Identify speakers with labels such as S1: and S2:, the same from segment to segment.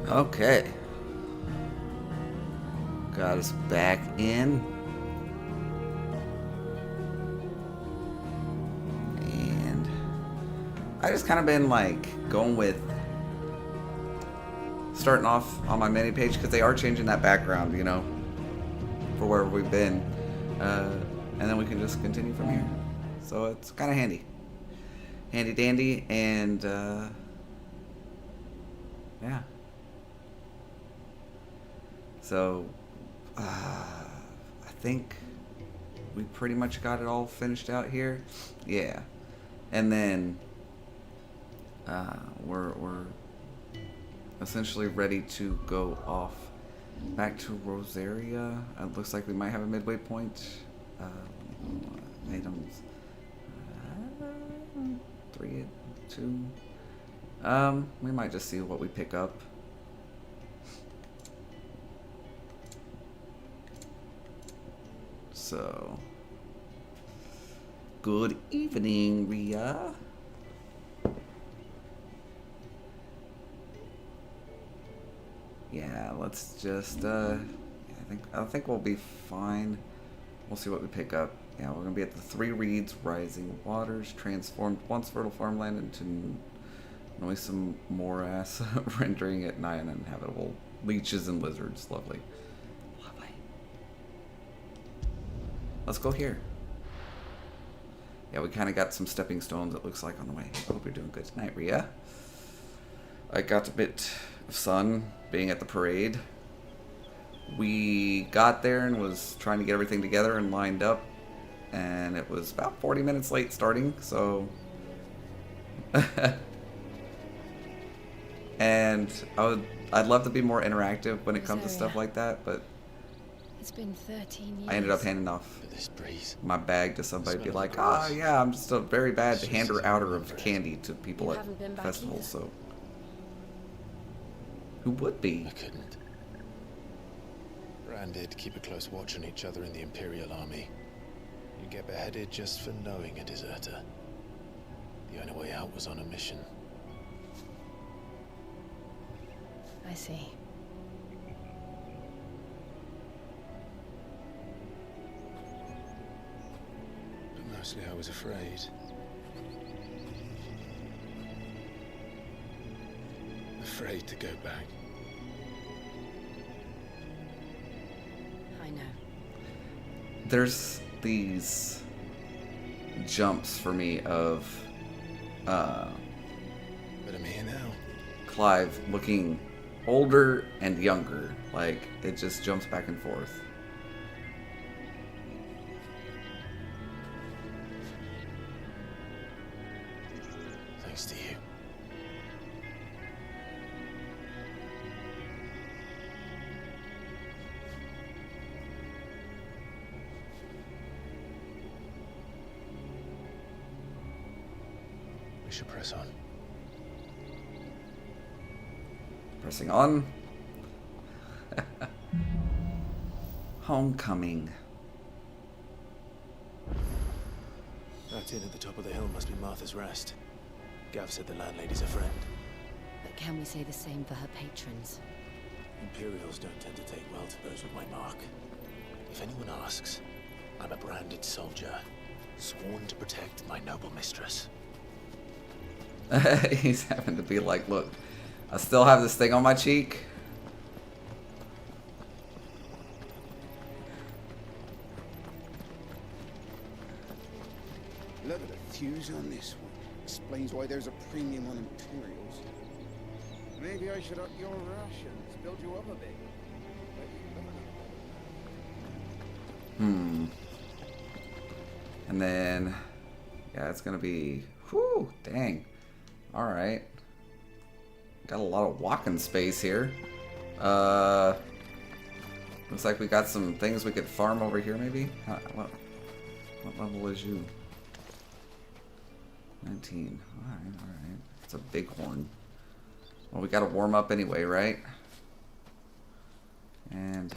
S1: Okay. Got us back in. And I just kind of been like going with starting off on my mini page because they are changing that background, you know, for wherever we've been. And then we can just continue from here. So it's kind of handy. Handy dandy, and yeah. So I think we pretty much got it all finished out here. Yeah. And then we're essentially ready to go off back to Rosaria. It looks like we might have a midway point. Items. 3, 2. We might just see what we pick up. So, good evening, Ria. Yeah, let's just. I think we'll be fine. We'll see what we pick up. Yeah, we're gonna be at the 3 Reeds, Rising Waters, transformed once fertile farmland into noisome morass, rendering it nigh uninhabitable. Leeches and lizards, lovely. Lovely. Let's go here. Yeah, we kind of got some stepping stones, it looks like, on the way. I hope you're doing good tonight, Ria. I got a bit of sun being at the parade. We got there and was trying to get everything together and lined up, and it was about 40 minutes late starting, so and I'd love to be more interactive when it comes to stuff like that, but
S2: it's been 13 years.
S1: I ended up handing off
S3: this breeze.
S1: my bag to somebody, be like, oh yeah, I'm just a very bad hander-outer of candy to people at festivals, so who would be?
S3: I couldn't. Branded, keep a close watch on each other in the Imperial Army. You get beheaded just for knowing a deserter. The only way out was on a mission.
S2: I see.
S3: But mostly I was afraid. Afraid to go back.
S2: I know.
S1: There's these jumps for me of
S3: But I'm here now.
S1: Clive looking older and younger. Like, it just jumps back and forth.
S3: Thanks to you. We should press on.
S1: Pressing on. Homecoming.
S3: That inn at the top of the hill must be Martha's Rest. Gav said the landlady's a friend.
S2: But can we say the same for her patrons?
S3: Imperials don't tend to take well to those with my mark. If anyone asks, I'm a branded soldier, sworn to protect my noble mistress.
S1: He's having to be like, look, I still have this thing on my cheek.
S4: Look at the fuse on this one. Explains why there's a premium on Imperials. Maybe I should up your rations, build you up a bit.
S1: And then, yeah, it's gonna be, whew, dang. All right. Got a lot of walking space here. Looks like we got some things we could farm over here, maybe? What level is you? 19. Alright. It's a bighorn. Well, we gotta warm up anyway, right? And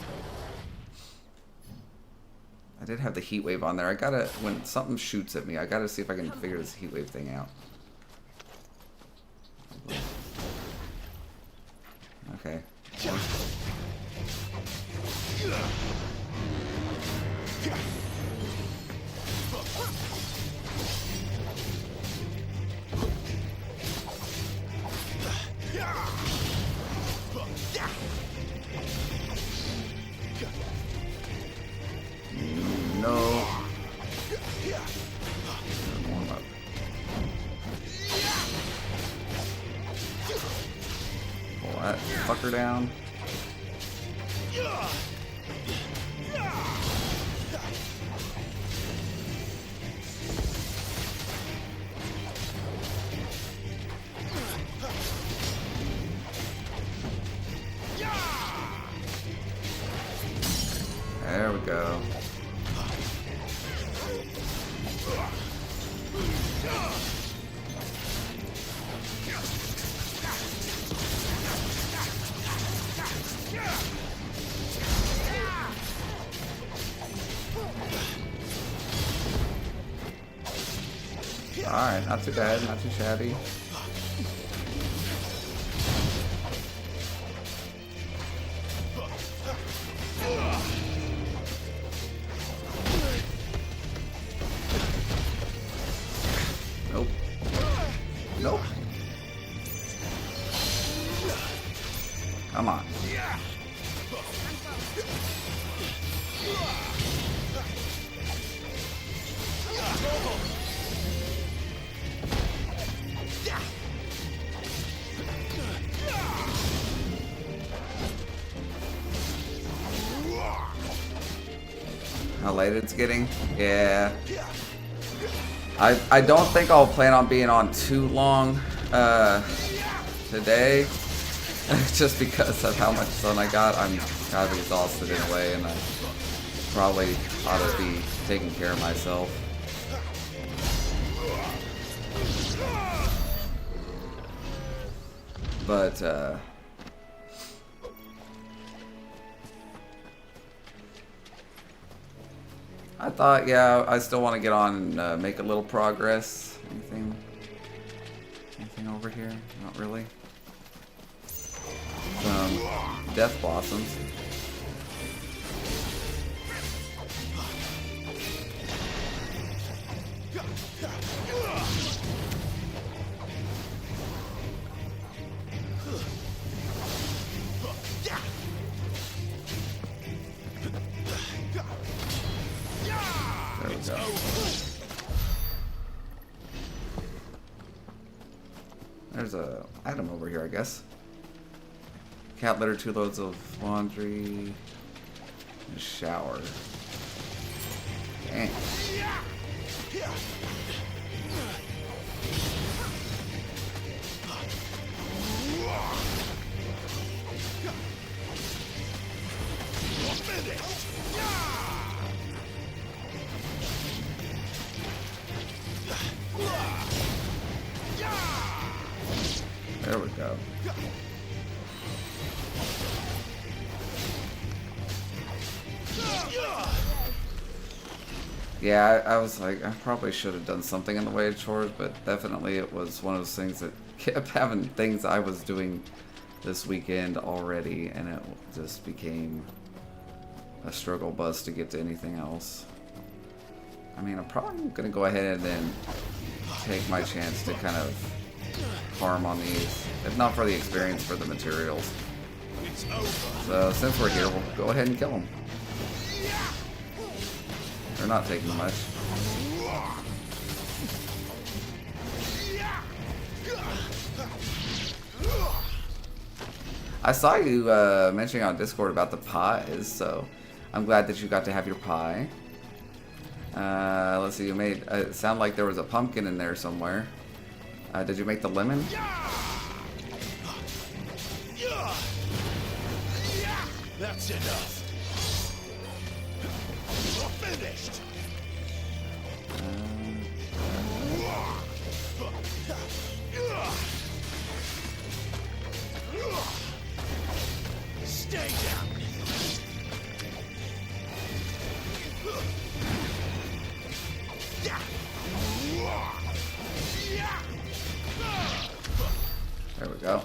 S1: I did have the heat wave on there. I gotta, when something shoots at me, I gotta see if I can figure this heat wave thing out. Okay. No. Warm up. Pull that fucker down. There we go. Alright, not too bad, not too shabby. Nope. Nope. Come on. How late it's getting? Yeah. I don't think I'll plan on being on too long today. Just because of how much sun I got. I'm kind of exhausted in a way, and I probably ought to be taking care of myself. But I thought, yeah, I still want to get on and make a little progress. Anything over here? Not really. Some death blossoms. There we go. There's a item over here, I guess. Cat litter, 2 loads of laundry, and a shower. Dang. There we go. Yeah, I was like, I probably should have done something in the way of chores, but definitely it was one of those things that kept having things I was doing this weekend already, and it just became a struggle bus to get to anything else. I mean, I'm probably going to go ahead and then take my chance to kind of farm on these, if not for the experience, for the materials. So since we're here, we'll go ahead and kill them. They're not taking much. I saw you mentioning on Discord about the pies, so I'm glad that you got to have your pie. Let's see, you made it sound like there was a pumpkin in there somewhere. Did you make the lemon?
S3: That's enough. You're finished. Stay down.
S1: There we go.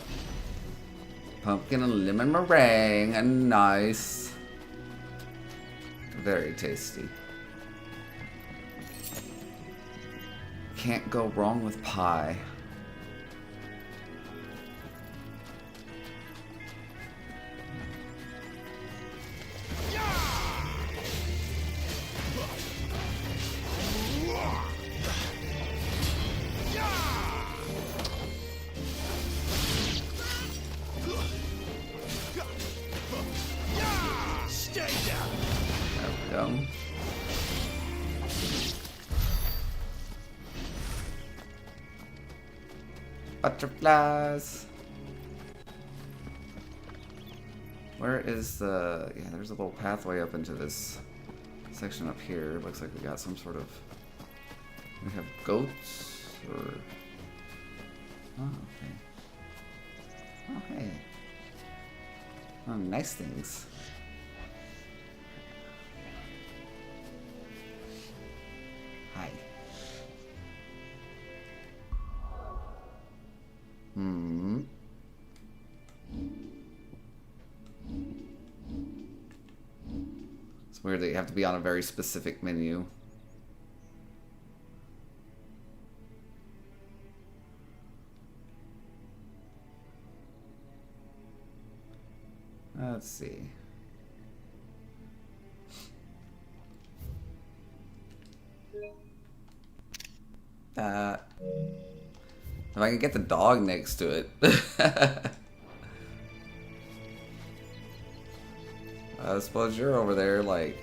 S1: Pumpkin and lemon meringue, and nice. Very tasty. Can't go wrong with pie. Butterflies. Where is the... Yeah, there's a little pathway up into this section up here. Looks like we got some sort of... We have goats, or... Oh, okay. Oh, hey. Oh, nice things. Hi. Hmm. It's weird that you have to be on a very specific menu. Let's see. If I can get the dog next to it. I suppose you're over there, like,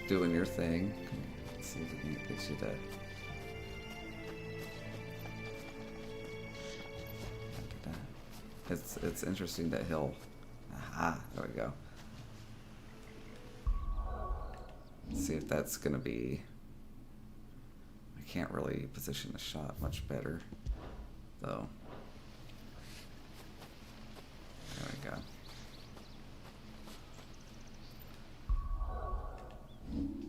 S1: doing your thing. Let's see if we can get you to... It's interesting that he'll... Aha, there we go. Let's see if that's gonna be... I can't really position the shot much better, though. There we go.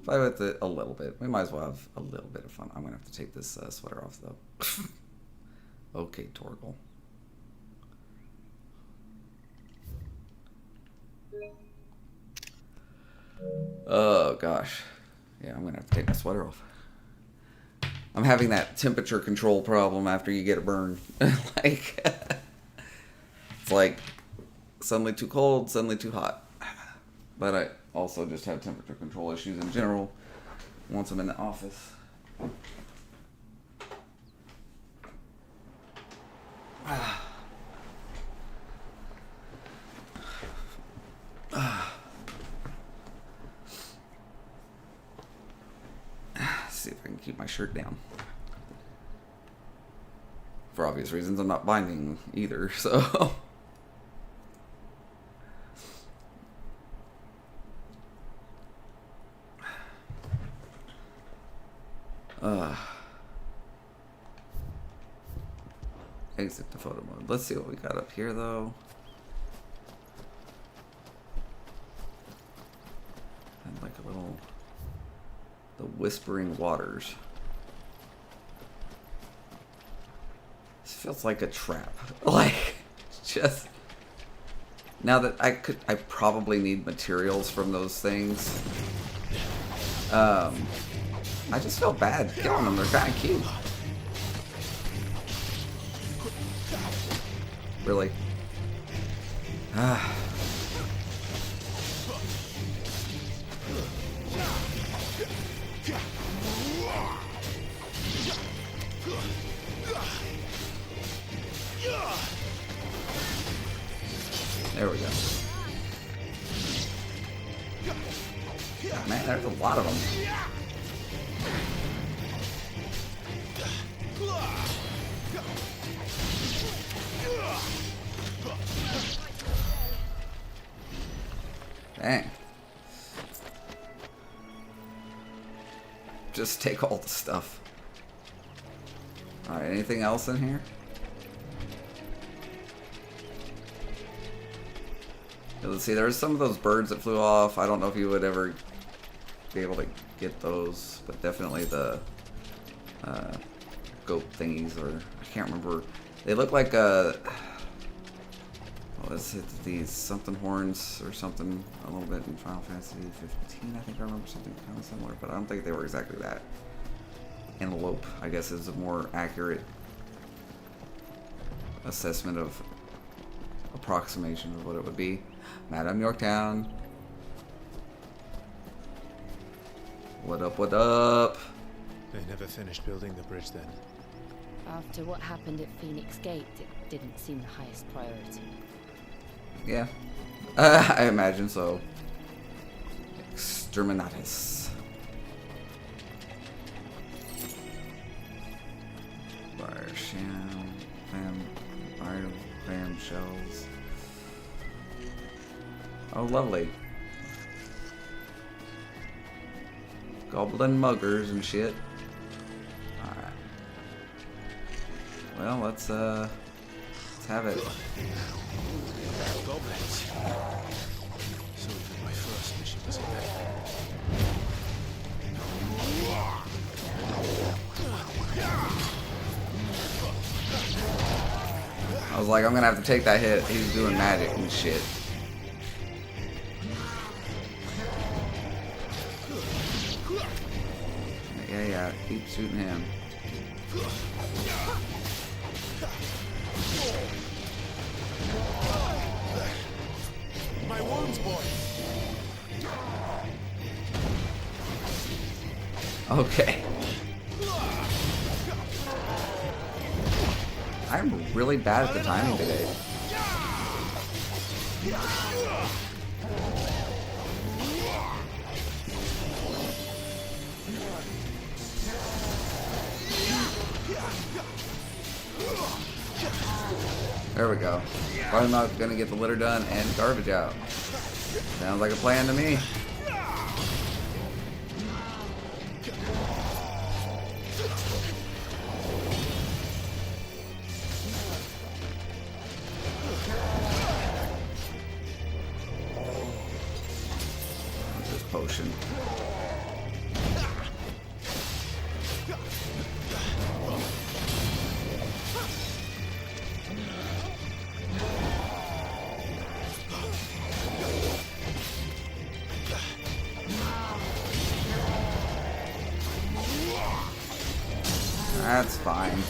S1: Play with it a little bit. We might as well have a little bit of fun. I'm gonna have to take this sweater off, though. Okay, Torgal. Oh gosh, yeah, I'm gonna have to take my sweater off. I'm having that temperature control problem after you get a burn. Like, it's like suddenly too cold, suddenly too hot. But I also just have temperature control issues in general once I'm in the office. See if I can keep my shirt down. For obvious reasons, I'm not binding either, so... Exit the photo mode. Let's see what we got up here, though. And like a little... The Whispering Waters. This feels like a trap. Like, just... Now that I probably need materials from those things. I just feel bad killing them. They're kind of cute. Really? Ah. There we go. Man, there's a lot of them. Dang. Just take all the stuff. Alright, anything else in here? Let's see, there's some of those birds that flew off. I don't know if you would ever be able to get those, but definitely the goat thingies, or I can't remember. They look like what Was it these something horns or something a little bit in Final Fantasy 15? I think I remember something kind of similar, but I don't think they were exactly that. Antelope, I guess, is a more accurate assessment of approximation of what it would be. Madam Yorktown. What up, what up?
S3: They never finished building the bridge then.
S2: After what happened at Phoenix Gate, it didn't seem the highest priority.
S1: Yeah. I imagine so. Exterminatus. Fire sham. Fire shells. Oh, lovely. Goblin muggers and shit. Alright. Well, let's have it.
S3: Goblins. So even my first mission was effective.
S1: I was like, I'm gonna have to take that hit. He's doing magic and shit. Yeah, keep shooting him.
S3: My wounds, boy.
S1: Okay. I'm really bad at the timing today. There we go. Probably not gonna get the litter done and garbage out. Sounds like a plan to me. What's this potion? That's fine.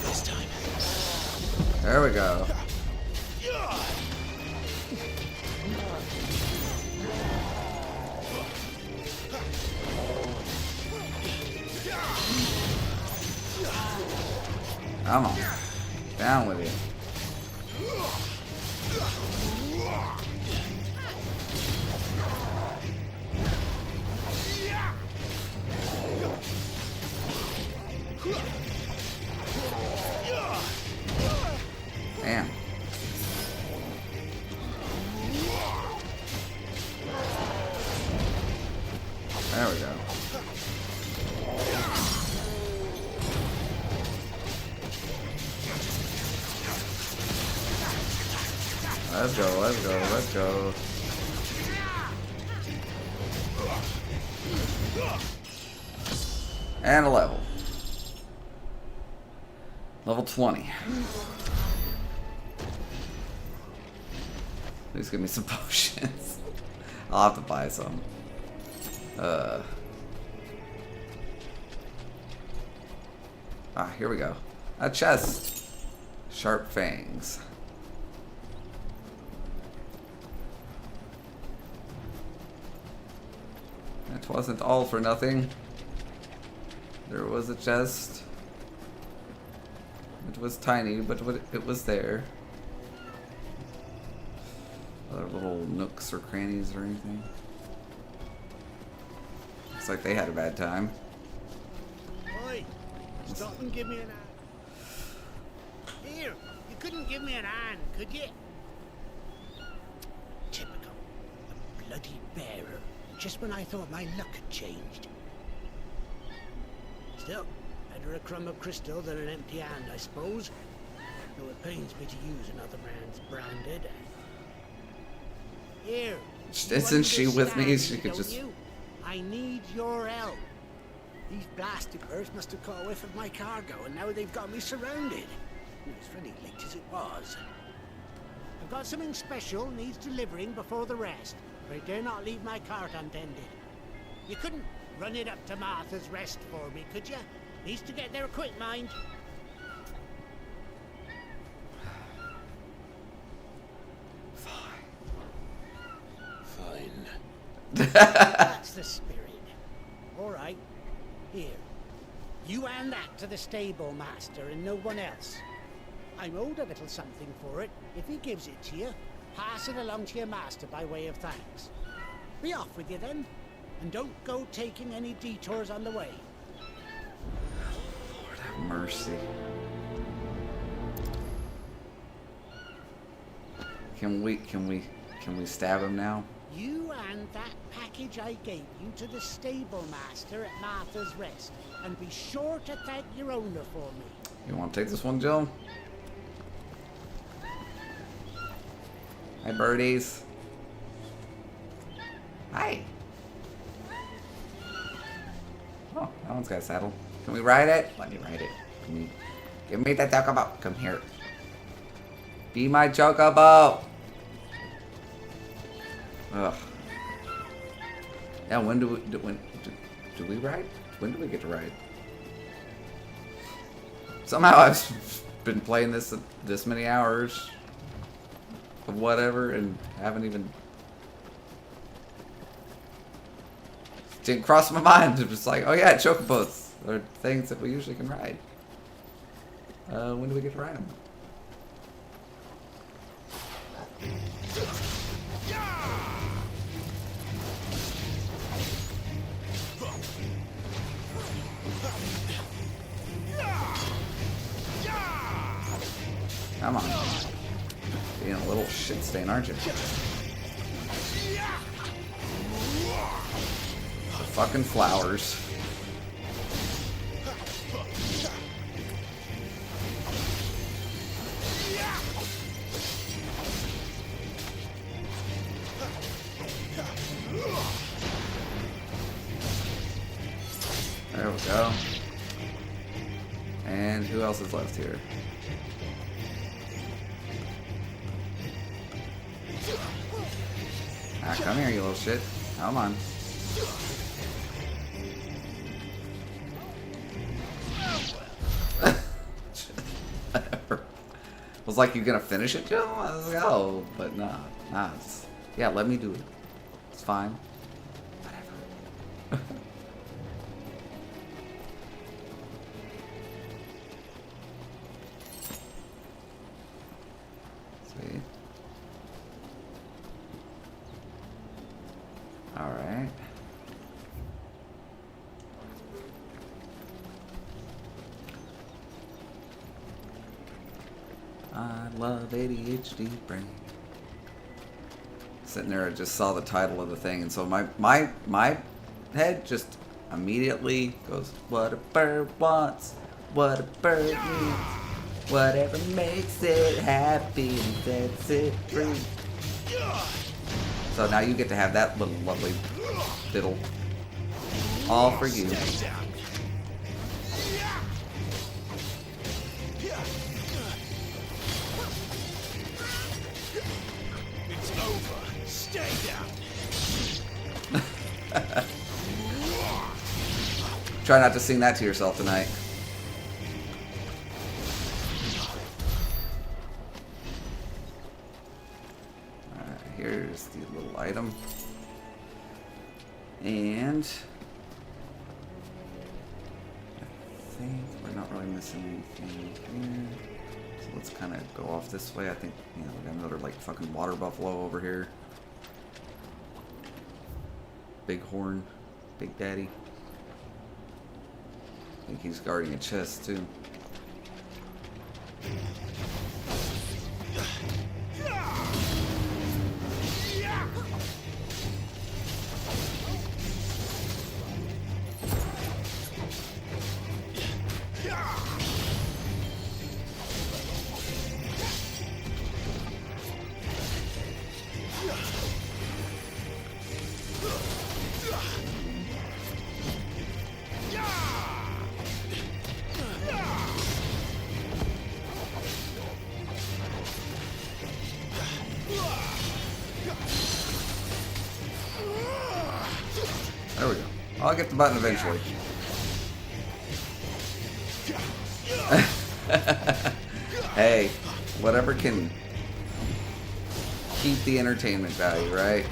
S3: This time.
S1: There we go. Come on. Down with it. Damn. There we go. Let's go, let's go, let's go. And a level. Level 20. Please give me some potions. I'll have to buy some. Here we go. A chest. Sharp fangs. It wasn't all for nothing. There was a chest. It was tiny, but it was there. Other little nooks or crannies or anything. Looks like they had a bad time.
S5: Oi, stop and give me an hand. Here, you couldn't give me an hand, could you? Typical. A bloody bearer. Just when I thought my luck had changed. Still, better a crumb of crystal than an empty hand, I suppose. Though it pains me to use another man's branded. Here.
S1: Isn't she with me? She could
S5: don't
S1: just...
S5: you? I need your help. These blasted birds must have caught a whiff of my cargo, and now they've got me surrounded. It was fairly late as it was. I've got something special needs delivering before the rest, but I dare not leave my cart untended. You couldn't run it up to Martha's Rest for me, could you? Needs to get there quick, mind.
S3: Fine.
S5: That's the spirit. All right. Here. You hand that to the stable master and no one else. I'm owed a little something for it. If he gives it to you, pass it along to your master by way of thanks. Be off with you then, and don't go taking any detours on the way.
S1: Lord have mercy. Can we stab him now?
S5: You hand that package I gave you to the stable master at Martha's Rest, and be sure to thank your owner for me.
S1: You want to take this one, Jill? Hi, birdies. Hi. Oh, that one's got a saddle. Can we ride it? Let me ride it. Give me the chocobo. Come here. Be my chocobo. Ugh. Now, when do we ride? When do we get to ride? Somehow I've been playing this many hours of whatever and haven't even... Didn't cross my mind. It was like, oh yeah, chocobos are things that we usually can ride. When do we get to ride them? Come on. Being a little shit stain, aren't you? The fucking flowers. There we go. And who else is left here? Ah, come here, you little shit. Come on. Was like, you gonna finish it, Joe? Let's go. But nah. Yeah, let me do it. It's fine. Whatever. Sweet. Alright. I love ADHD brain. Sitting there, I just saw the title of the thing, and so my head just immediately goes, what a bird wants, what a bird needs, whatever makes it happy and sets it free. So now you get to have that little lovely fiddle. All for you.
S3: It's over. Stay down.
S1: Try not to sing that to yourself tonight. Alright, here's the little item. And I think we're not really missing anything here. So let's kind of go off this way. I think, you know, we got another like fucking water buffalo over here. Big horn, Big Daddy. I think he's guarding a chest too. I'll get the button eventually. Hey, whatever can keep the entertainment value, right?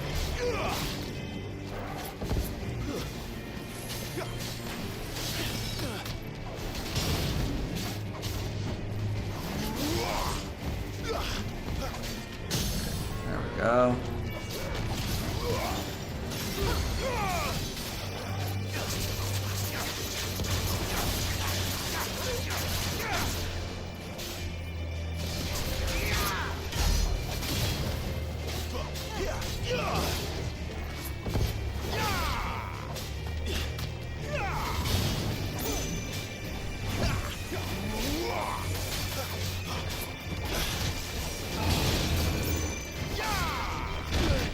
S1: There we go.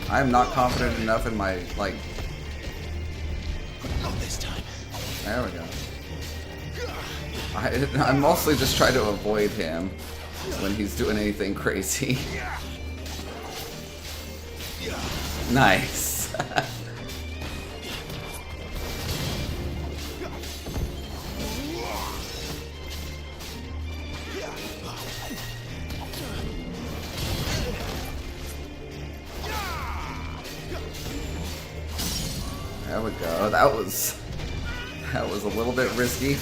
S1: I'm not confident enough in my, like...
S3: Not this time.
S1: There we go. I'm mostly just trying to avoid him when he's doing anything crazy. Nice. There we go. That was a little bit risky.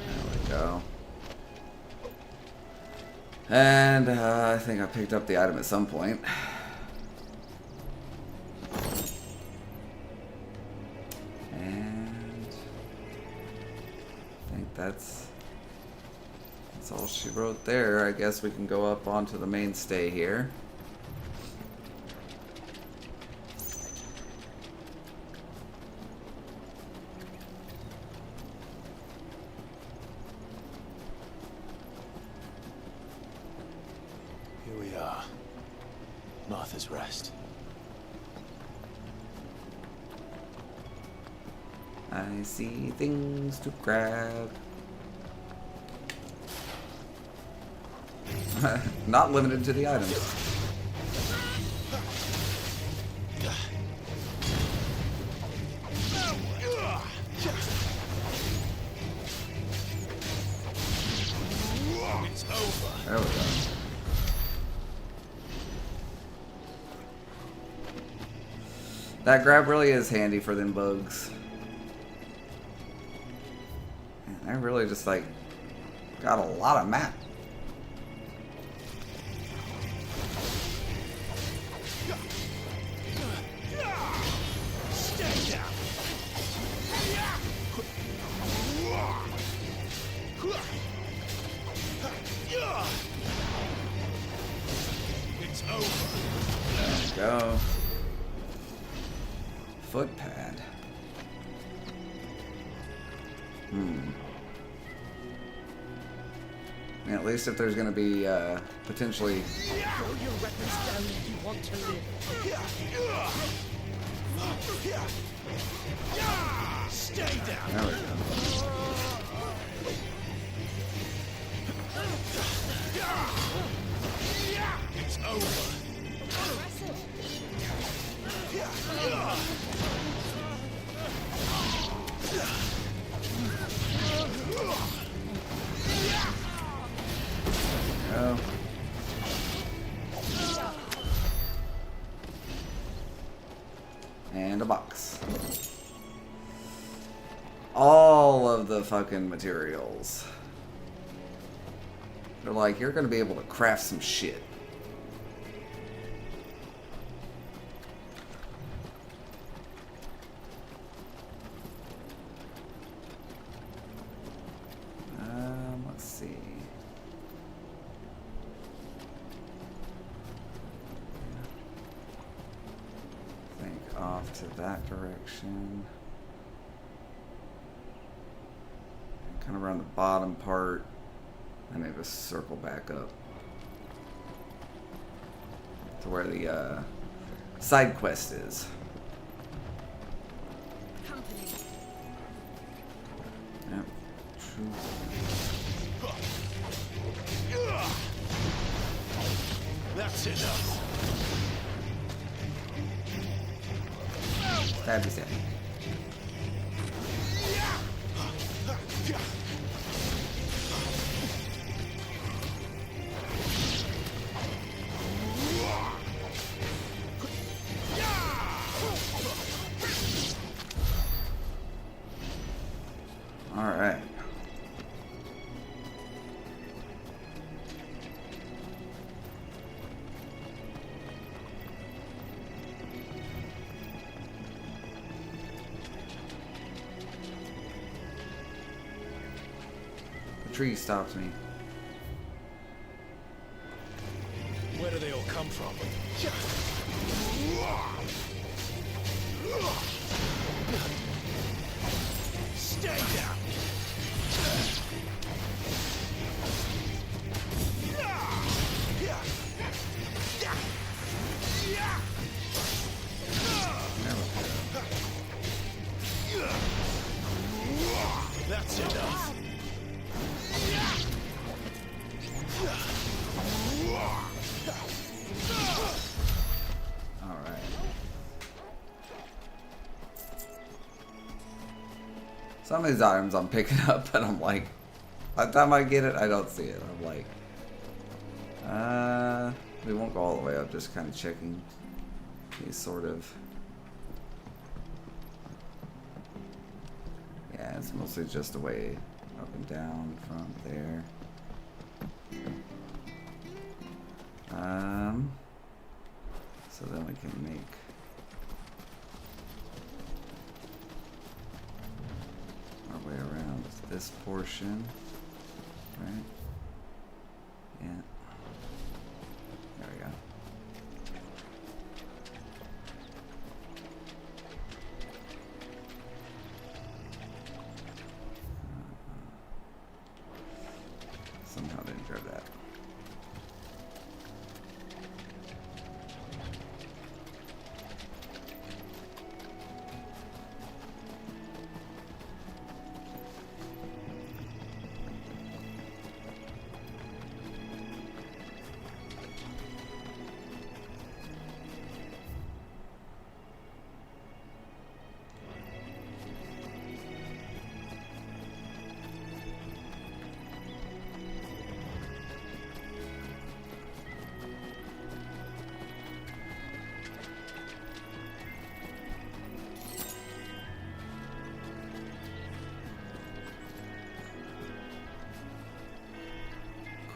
S1: There we go. And I think I picked up the item at some point. And I think that's all she wrote there. I guess we can go up onto the mainstay here.
S3: Here we are. Martha's Rest.
S1: I see things to grab. Not limited to the items.
S3: It's over.
S1: There we go. That grab really is handy for them bugs. Man, I really just like got a lot of map.
S3: It's over.
S1: There we go. Foot pad. Yeah, at least if there's gonna be potentially.
S5: Throw your weapons down if you want to live.
S3: Stay down.
S1: There we go.
S3: It's over.
S1: Go. And a box. All of the fucking materials. They're like, you're gonna be able to craft some shit. Let's see. Think off to that direction. Kind of around the bottom part. And maybe circle back up to where the side quest is. Yep.
S3: enough.
S1: Stabby stab. Alright. The tree stops me.
S3: Where do they all come from? Stay down. That's enough.
S1: Alright. Some of these items I'm picking up and I'm like, by the time I get it, I don't see it. I'm like, we won't go all the way up, just kind of checking these sort of. Yeah, it's mostly just a way up and down from there. So then we can make our way around this portion, right? Yeah. There we go. Somehow didn't grab that.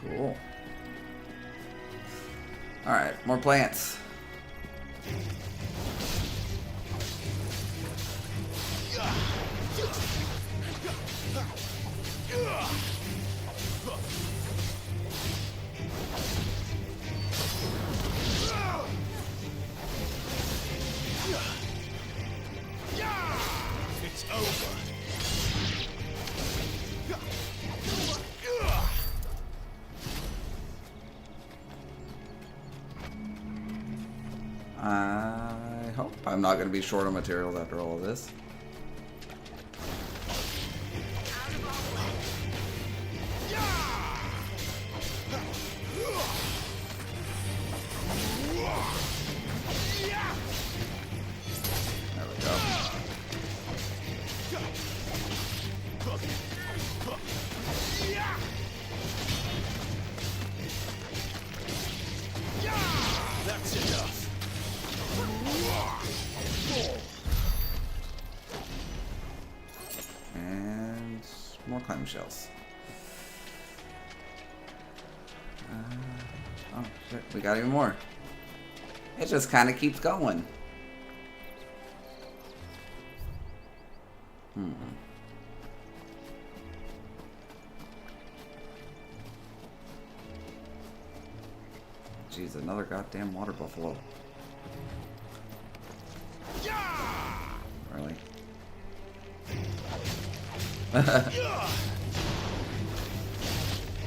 S1: Cool. Alright, more plants.
S3: It's over.
S1: I hope I'm not going to be short on materials after all of this. There we go.
S3: That's enough.
S1: And more clam shells. Oh shit, we got even more. It just kind of keeps going. Jeez, another goddamn water buffalo. Really?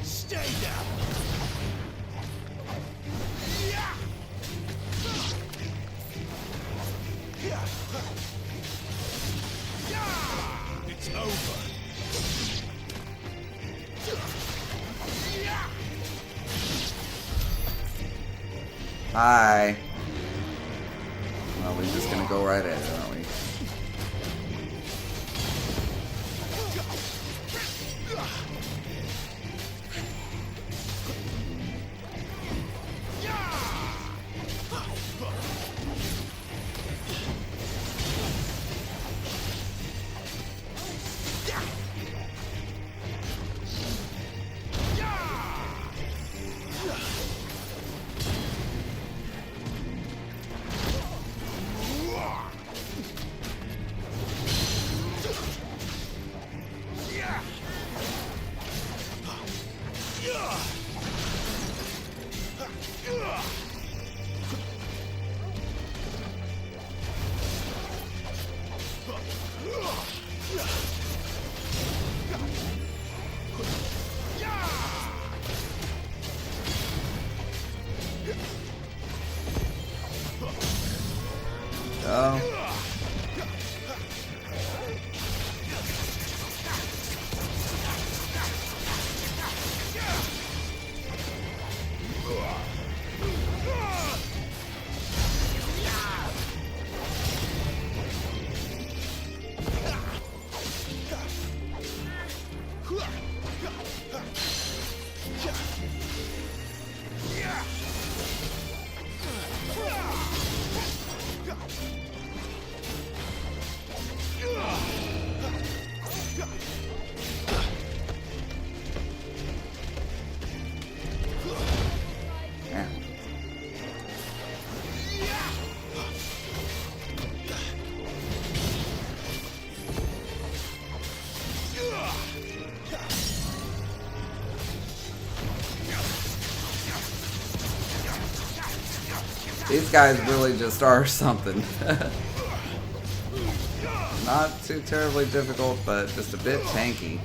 S3: Stay down. It's over.
S1: Hi. Well, we're just gonna go right at it, aren't we? Oh. These guys really just are something. Not too terribly difficult, but just a bit tanky.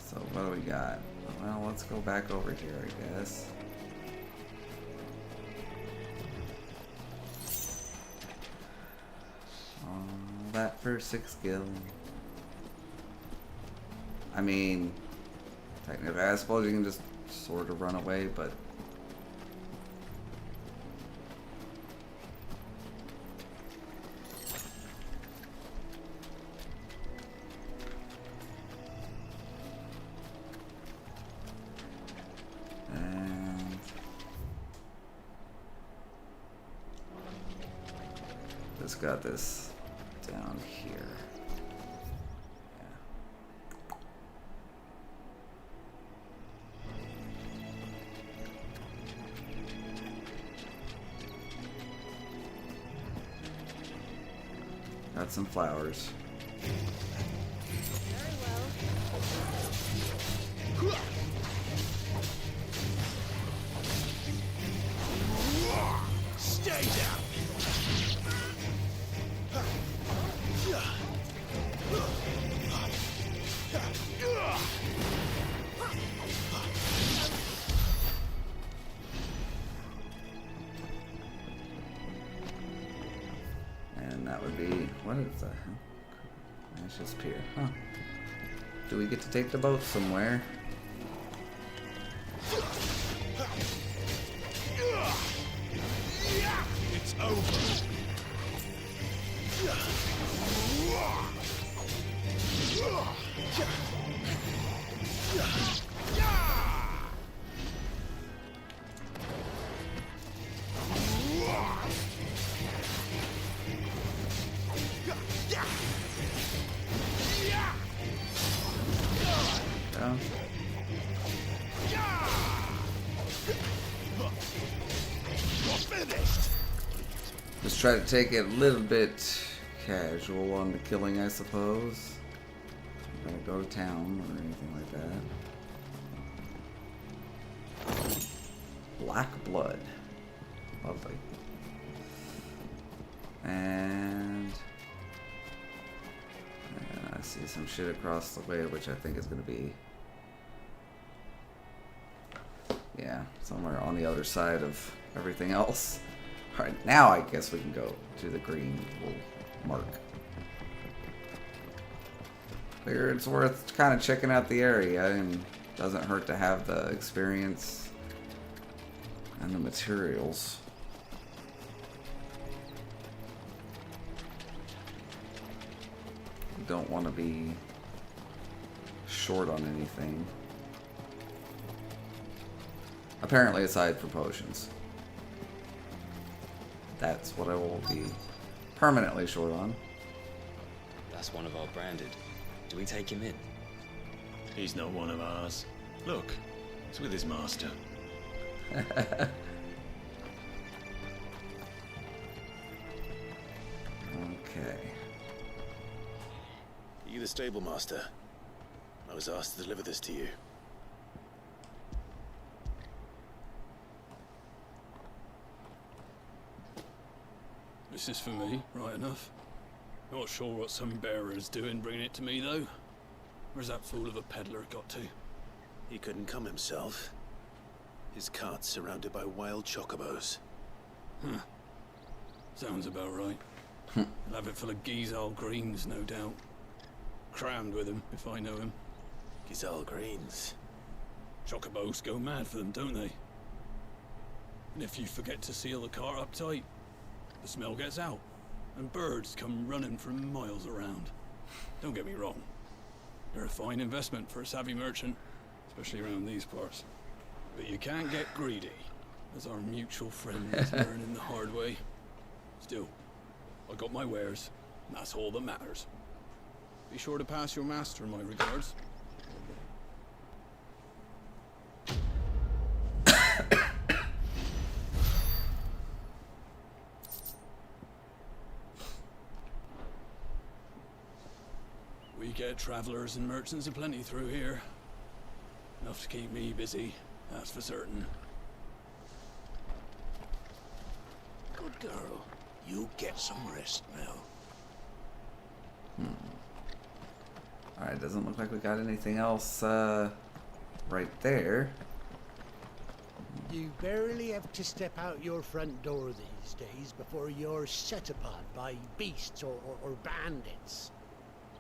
S1: So what do we got? Well, let's go back over here, I guess. That for 6 skill. I mean, technically, I suppose you can just sort of run away, but and just got this down here. Yeah. Got some flowers.
S2: Very well.
S3: Stay down.
S1: And that would be, what is that? It's just pier. Huh. Do we get to take the boat somewhere?
S3: It's over.
S1: Oh. Just try to take it a little bit casual on the killing, I suppose. I'm gonna go to town or anything like that. Black blood. Lovely. And I see some shit across the way, which I think is gonna be, yeah, somewhere on the other side of everything else. Alright, now I guess we can go to the green little mark. Figure it's worth kind of checking out the area, and doesn't hurt to have the experience and the materials. Don't want to be short on anything. Apparently, aside from potions. That's what I will be permanently short on.
S6: That's one of our branded. Do we take him in?
S3: He's not one of ours. Look, he's with his master.
S1: Okay.
S3: Are you the stable master? I was asked to deliver this to you.
S7: This is for me, right enough. Not sure what some bearer's doing bringing it to me, though. Where's that fool of a peddler got to?
S3: He couldn't come himself. His cart's surrounded by wild chocobos.
S7: Huh. Sounds about right. He'll have it full of Gizal greens, no doubt. Crammed with him, if I know him.
S3: Gizal greens.
S7: Chocobos go mad for them, don't they? And if you forget to seal the cart up tight, the smell gets out, and birds come running from miles around. Don't get me wrong. They're a fine investment for a savvy merchant, especially around these parts. But you can't get greedy, as our mutual friend is learning the hard way. Still, I got my wares, and that's all that matters. Be sure to pass your master my regards. We get travelers and merchants aplenty through here. Enough to keep me busy, that's for certain.
S5: Good girl. You get some rest now.
S1: Alright, doesn't look like we got anything else right there.
S5: You barely have to step out your front door these days before you're set upon by beasts or bandits.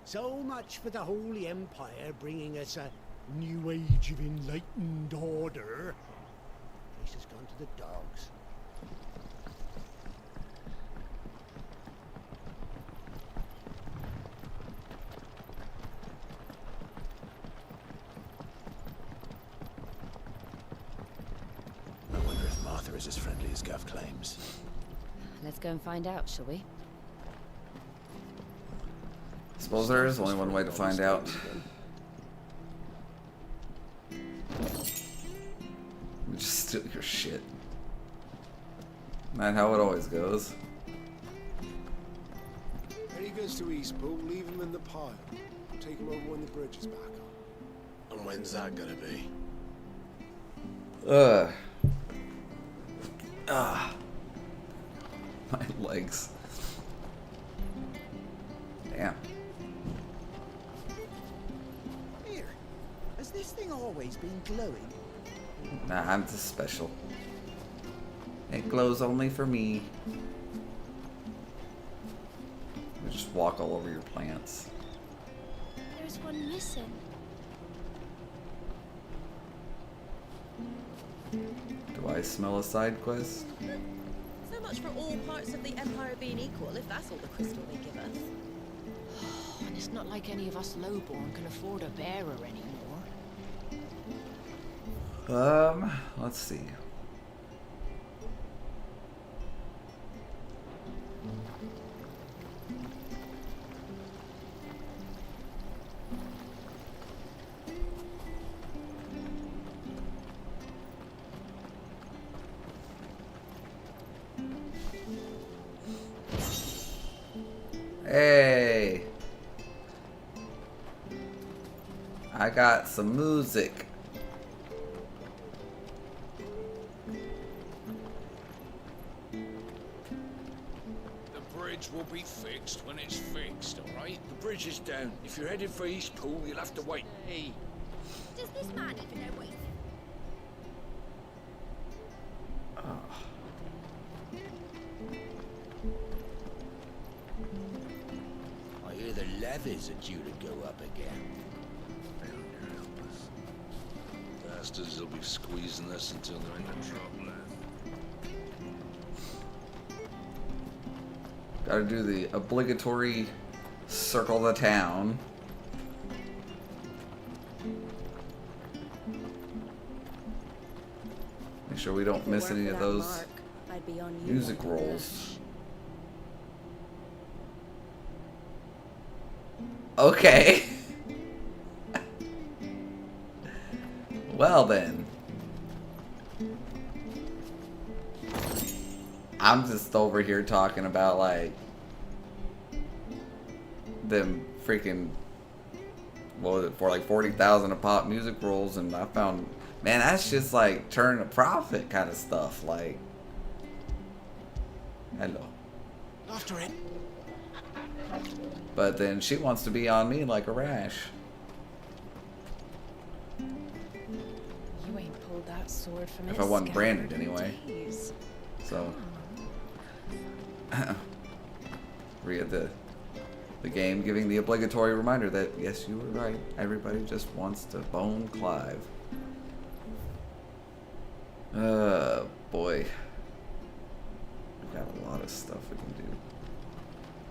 S5: So much for the Holy Empire bringing us a new age of enlightened order. Place has gone to the dogs.
S3: I wonder if Martha is as friendly as Gav claims.
S2: Let's go and find out, shall we?
S1: Suppose there is only one way to find out. Just steal your shit. Not how it always goes.
S8: When he goes to Eastpool, leave him in the pile. Take him over when the bridge is back on.
S3: And when's that gonna be?
S1: My legs. Damn.
S9: Here, has this thing always been glowing?
S1: Nah, I'm just special. It glows only for me. You just walk all over your plants.
S10: There's one missing.
S2: Do I smell a side quest?
S10: So much for all parts of the Empire being equal, if that's all the crystal they give us.
S2: And it's not like any of us lowborn can afford a bearer anymore.
S1: Let's see. Hey, I got some music.
S11: The bridge will be fixed when it's fixed, all right?
S5: The bridge is down. If you're headed for Eastpool, you'll have to wait.
S11: Hey.
S10: Does this man even know what he's...
S5: I hear the
S9: levies are due to go up again.
S11: Bastards will be squeezing this until they're in the trouble.
S1: Gotta do the obligatory circle the town. Make sure we don't miss any of those music rolls. Okay. Well then. I'm just over here talking about like them freaking, what was it, for like 40,000 a pop music rolls, and I found, man, that's just like turn a profit kind of stuff. Like, hello.
S9: After it.
S1: But then she wants to be on me like a rash.
S2: You ain't pulled that sword from
S1: If I wasn't branded anyway. So read the game giving the obligatory reminder that yes, you were right. Everybody just wants to bone Clive. Boy. We've got a lot of stuff we can do.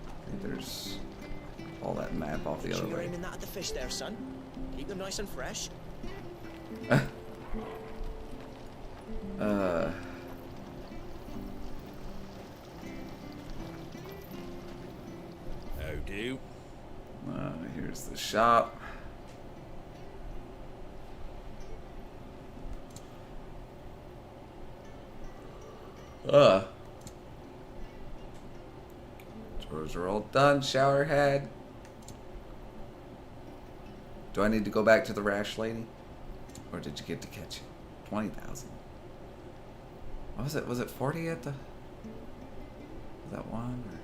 S1: I think there's all that map off the other
S9: You're
S1: way.
S9: aiming that at the fish there, son. Keep them nice and fresh.
S11: How do?
S1: Here's the shop. Chores are all done. Shower head. Do I need to go back to the rash lady? Or did you get to catch it? 20,000. What was it? Was it 40 at the... Was that one? Or...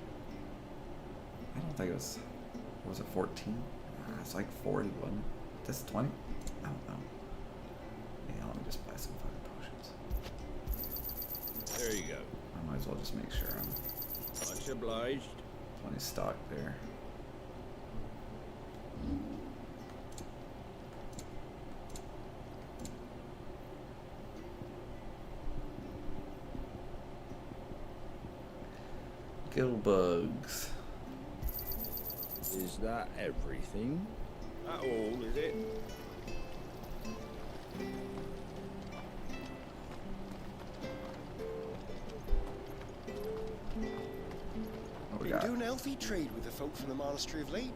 S1: I don't think it was... Or was it 14? It's like 40, wasn't it? This 20? I don't know. Yeah, let me just buy some fucking potions.
S11: There you go.
S1: I might as well just make sure I'm
S11: Much obliged.
S1: plenty stocked there. Gill bugs.
S11: Is that everything? That all, is it?
S1: What we
S8: Been
S1: got?
S8: doing healthy trade with the folk from the monastery of late.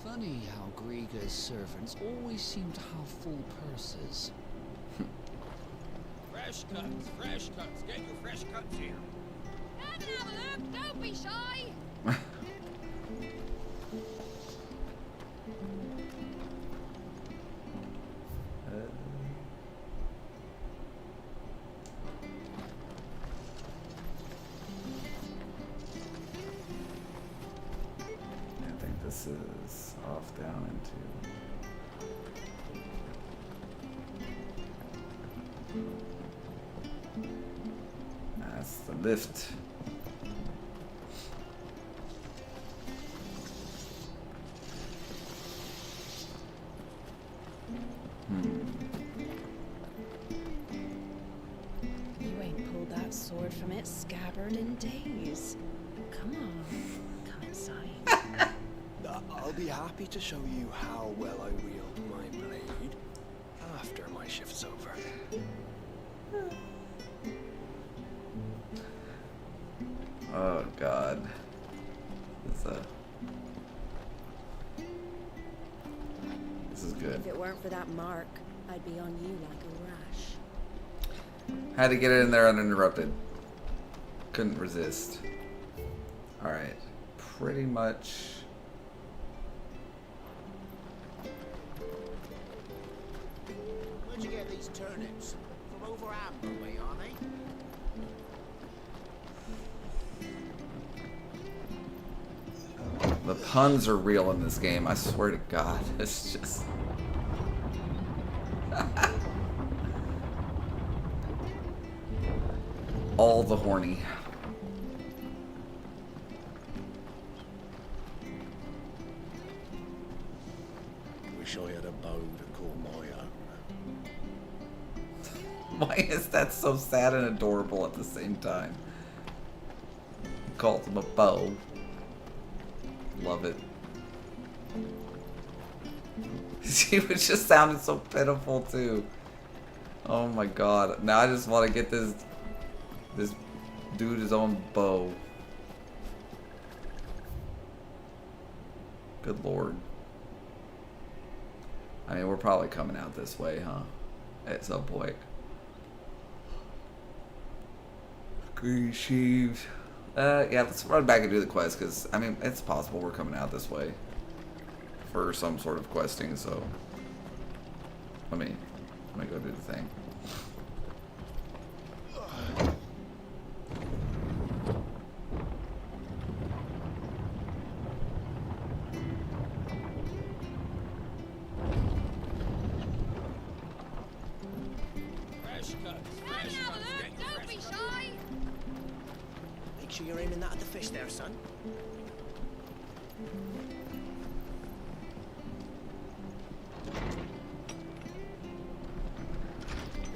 S9: Funny how Griega's servants always seem to have full purses.
S11: Fresh cuts. Get your fresh cuts here.
S10: Come and have a look, don't be shy.
S1: I think this is off down into... That's the lift.
S2: You ain't pulled that sword from its scabbard in days. Come on, come inside.
S8: I'll be happy to show you how well I wield my blade after my shift's over.
S1: Oh god. This is good.
S2: If it weren't for that mark, I'd be on you like a rash.
S1: Had to get it in there uninterrupted. Couldn't resist. Alright. Pretty much.
S5: Where'd you get these turnips? From over Amber way, are they?
S1: The puns are real in this game, I swear to God. It's just... all the horny.
S3: wish I had a bow to call my own.
S1: Why is that so sad and adorable at the same time? Calls him a bow. Love it. She was just sounding so pitiful too. Oh my god. Now I just want to get this dude his own bow. Good lord. I mean, we're probably coming out this way, huh? At some point. Green sheaves. Yeah, let's run back and do the quest, because, I mean, it's possible we're coming out this way for some sort of questing, so let me go do the thing.
S5: Don't be shy! Make sure you're aiming that at the fish there, son.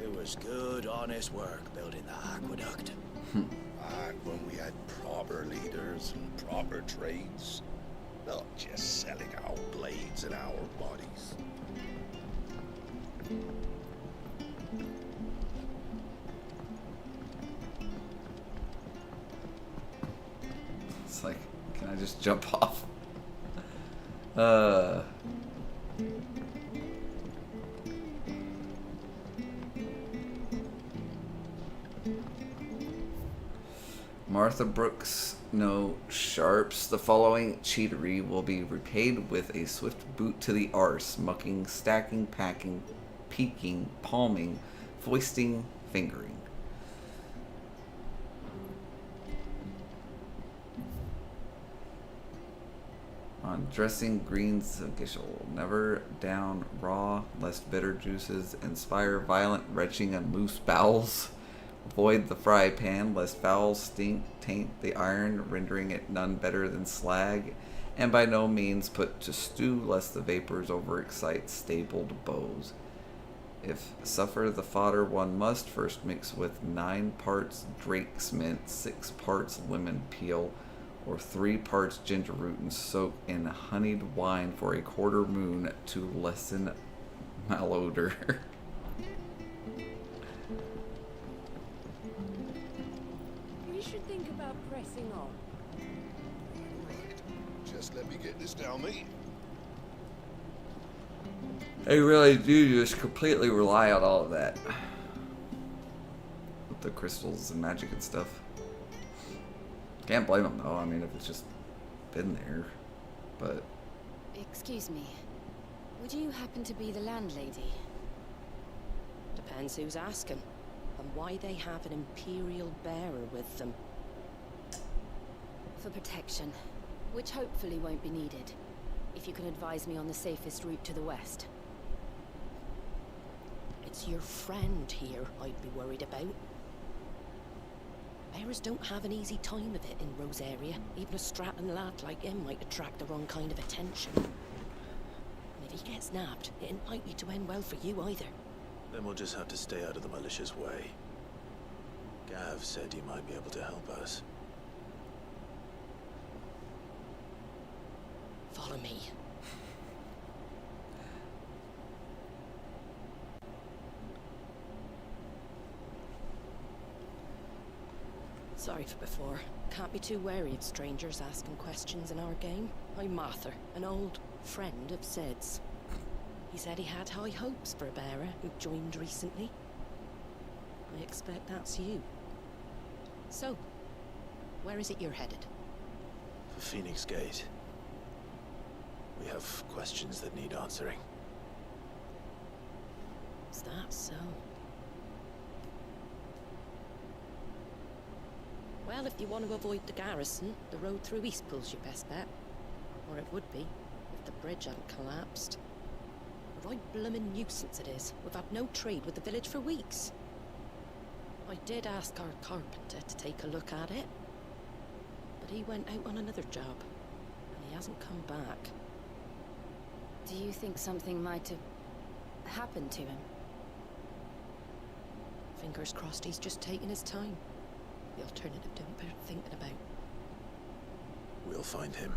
S5: It was good, honest work building that aqueduct.
S3: Back when we had proper leaders and proper trades. Not just selling our blades and our bodies.
S1: It's like, can I just jump off? Martha Brooks, no sharps. The following cheatery will be repaid with a swift boot to the arse, mucking, stacking, packing, peeking, palming, foisting, fingering. On dressing greens of Gishel, never down raw, lest bitter juices inspire violent retching of moose bowels. Avoid the fry pan, lest foul stink taint the iron, rendering it none better than slag. And by no means put to stew, lest the vapors overexcite stabled bows. If suffer the fodder one must, first mix with 9 parts Drake's mint, 6 parts lemon peel, or 3 parts ginger root, and soak in honeyed wine for a quarter moon to lessen malodor.
S12: We should think about pressing on.
S3: Right. Just let me get this down me.
S1: They really do just completely rely on all of that. With the crystals and magic and stuff. Can't blame them though, I mean, if it's just been there. But...
S2: Excuse me. Would you happen to be the landlady?
S10: Depends who's asking, and why they have an Imperial bearer with them.
S2: For protection, which hopefully won't be needed. If you can advise me on the safest route to the west.
S10: It's your friend here I'd be worried about. Bearers don't have an easy time of it in Rosaria. Even a Stratton lad like him might attract the wrong kind of attention. And if he gets nabbed, it ain't likely to end well for you either.
S3: Then we'll just have to stay out of the malicious way. Gav said he might be able to help us.
S10: Follow me. Sorry for before. Can't be too wary of strangers asking questions in our game. I'm Martha, an old friend of Sid's. He said he had high hopes for a bearer who joined recently. I expect that's you. So, where is it you're headed?
S3: For Phoenix Gate. We have questions that need answering.
S10: Is that so? Well, if you want to avoid the garrison, the road through Eastpool's your best bet. Or it would be, if the bridge hadn't collapsed. A right bloomin' nuisance it is. We've had no trade with the village for weeks. I did ask our carpenter to take a look at it. But he went out on another job, and he hasn't come back.
S2: Do you think something might have happened to him?
S10: Fingers crossed he's just taking his time. The alternative don't bear thinking about.
S3: We'll find him.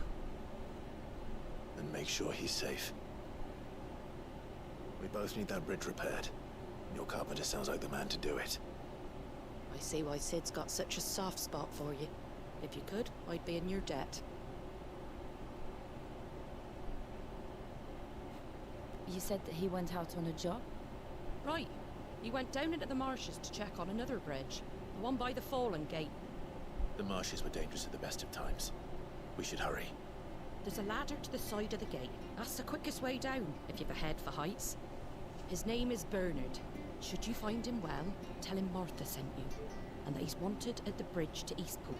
S3: And make sure he's safe. We both need that bridge repaired. Your carpenter sounds like the man to do it.
S10: I see why Sid's got such a soft spot for you. If you could, I'd be in your debt.
S2: You said that he went out on a job?
S10: Right. He went down into the marshes to check on another bridge. The one by the Fallen Gate.
S3: The marshes were dangerous at the best of times. We should hurry.
S10: There's a ladder to the side of the gate. That's the quickest way down, if you've a head for heights. His name is Bernard. Should you find him well, tell him Martha sent you. And that he's wanted at the bridge to Eastpool.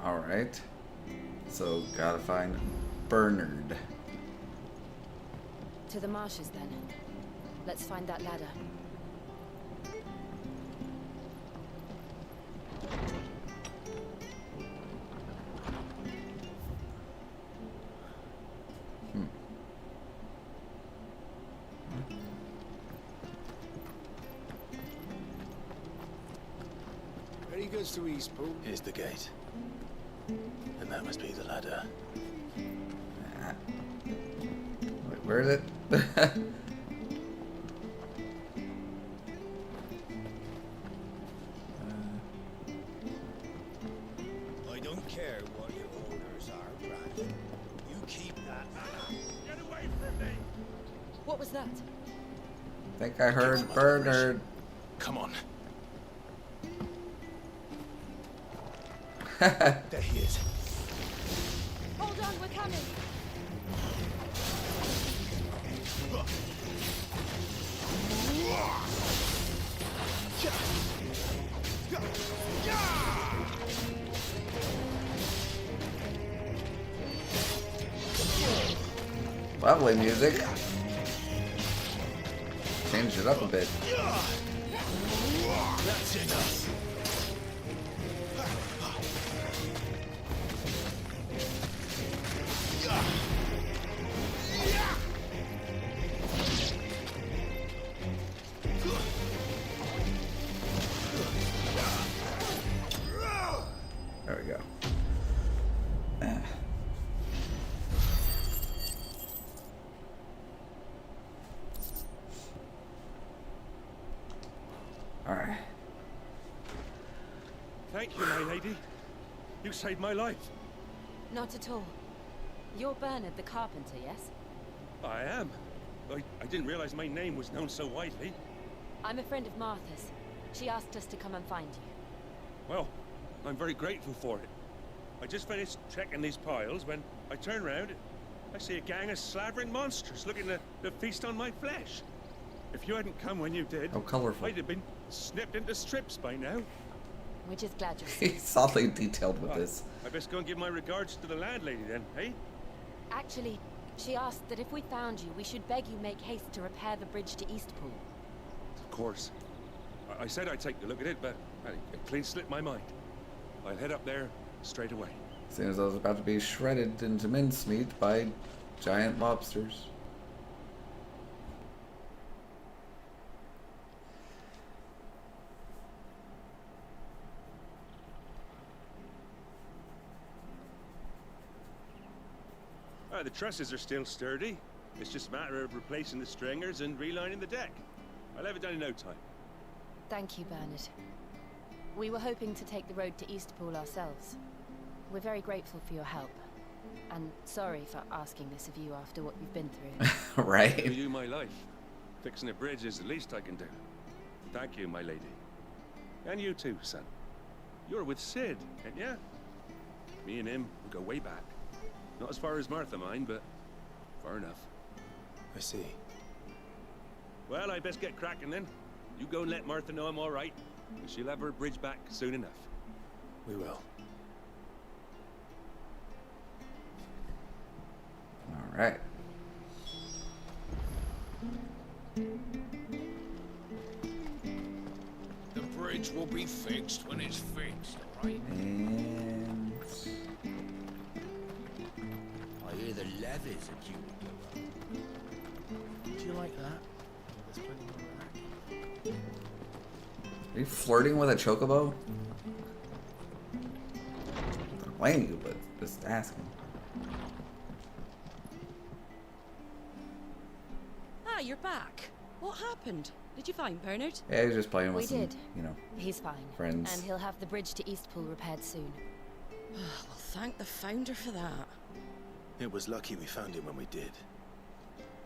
S1: Alright. So, gotta find Bernard.
S2: To the marshes, then. Let's find that ladder.
S5: Ready goes to Eastpool.
S3: Here's the gate. And that must be the ladder.
S1: Wait, where is it?
S11: I don't care what your orders are, Brandon. You keep that ladder. Get away from me!
S10: What was that?
S1: I think I heard Bernard.
S3: Come on.
S1: There
S3: he is.
S2: Hold on, we're coming.
S1: Lovely music. Changed it up a bit.
S3: That's enough.
S1: There we go. Alright.
S13: Thank you, my lady. You saved my life.
S2: Not at all. You're Bernard the carpenter, yes?
S13: I am. I didn't realize my name was known so widely.
S2: I'm a friend of Martha's. She asked us to come and find you.
S13: Well, I'm very grateful for it. I just finished checking these piles when I turn round. I see a gang of slavering monsters looking to feast on my flesh. If you hadn't come when you did,
S1: How colorful.
S13: I'd have been snipped into strips by now.
S2: We're just glad you're
S1: He's oddly detailed with this.
S13: I best go and give my regards to the landlady then, eh?
S2: Actually, she asked that if we found you, we should beg you make haste to repair the bridge to Eastpool.
S13: Of course. I said I'd take a look at it, but it clean slipped my mind. I'll head up there straight away.
S1: As soon as I was about to be shredded into mincemeat by giant lobsters.
S13: The trusses are still sturdy. It's just a matter of replacing the stringers and relining the deck. I'll have it done in no time.
S2: Thank you, Bernard. We were hoping to take the road to Eastpool ourselves. We're very grateful for your help. And sorry for asking this of you after what you've been through.
S1: Right.
S13: You do my life. Fixing a bridge is the least I can do. Thank you, my lady. And you too, son. You're with Sid, ain't ya? Me and him go way back. Not as far as Martha, mind, but far enough.
S3: I see.
S13: Well, I best get cracking then. You go and let Martha know I'm all right, and she'll have her bridge back soon enough.
S3: We will.
S1: All right.
S11: The bridge will be fixed when it's fixed, all right?
S1: And
S11: clear the levees a due to go up. Do you like that? There's plenty more of that.
S1: Are you flirting with a chocobo? I'm not blaming you, but just asking.
S10: Ah, you're back. What happened? Did you find Bernard?
S1: Yeah, he's just playing with
S2: We
S1: some,
S2: did.
S1: you know,
S2: He's fine.
S1: friends.
S2: And he'll have the bridge to Eastpool repaired soon.
S10: Well, thank the founder for that.
S3: It was lucky we found him when we did.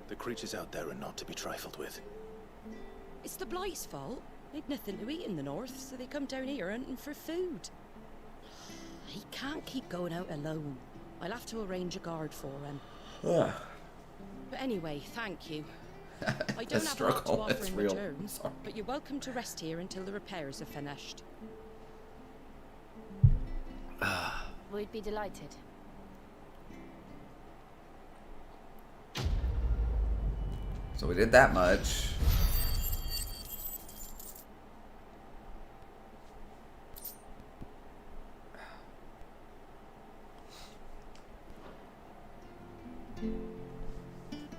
S3: The creatures out there are not to be trifled with.
S10: It's the Blight's fault. They'd nothing to eat in the north, so they come down here hunting for food. He can't keep going out alone. I'll have to arrange a guard for him.
S1: Ugh.
S10: But anyway, thank you. I
S1: The
S10: don't have a lot to
S1: struggle
S10: offer
S1: is
S10: in
S1: real.
S10: return,
S1: Sorry.
S10: but you're welcome to rest here until the repairs are finished.
S2: We'd be delighted.
S1: So we did that much.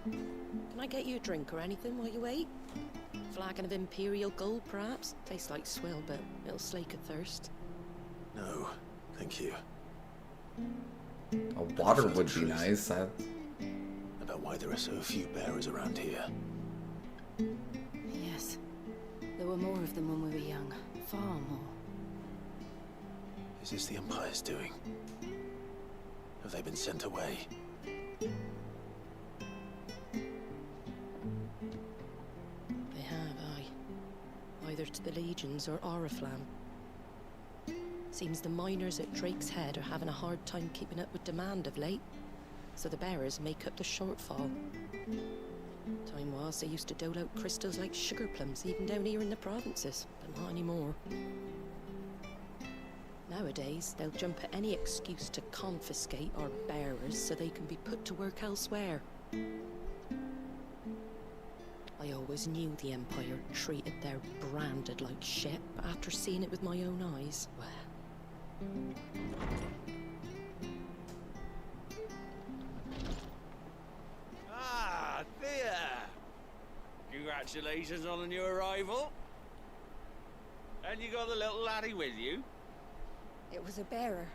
S10: Can I get you a drink or anything while you wait? Flagon of Imperial Gold, perhaps? Tastes like swill, but it'll slake a thirst.
S3: No, thank you.
S1: A water would be nice.
S3: About why there are so few bearers around here.
S2: Yes. There were more of them when we were young. Far more.
S3: Is this the Empire's doing? Have they been sent away?
S10: They have, aye. Either to the Legions or Oriflamme. Seems the miners at Drake's Head are having a hard time keeping up with demand of late, so the bearers make up the shortfall. Time was they used to dole out crystals like sugar plums even down here in the provinces, but not anymore. Nowadays, they'll jump at any excuse to confiscate our bearers so they can be put to work elsewhere. I always knew the Empire treated their branded like shit, but after seeing it with my own eyes, well...
S11: Ah, Thea! Congratulations on the new arrival. And you got the little laddie with you?
S14: It was a bearer.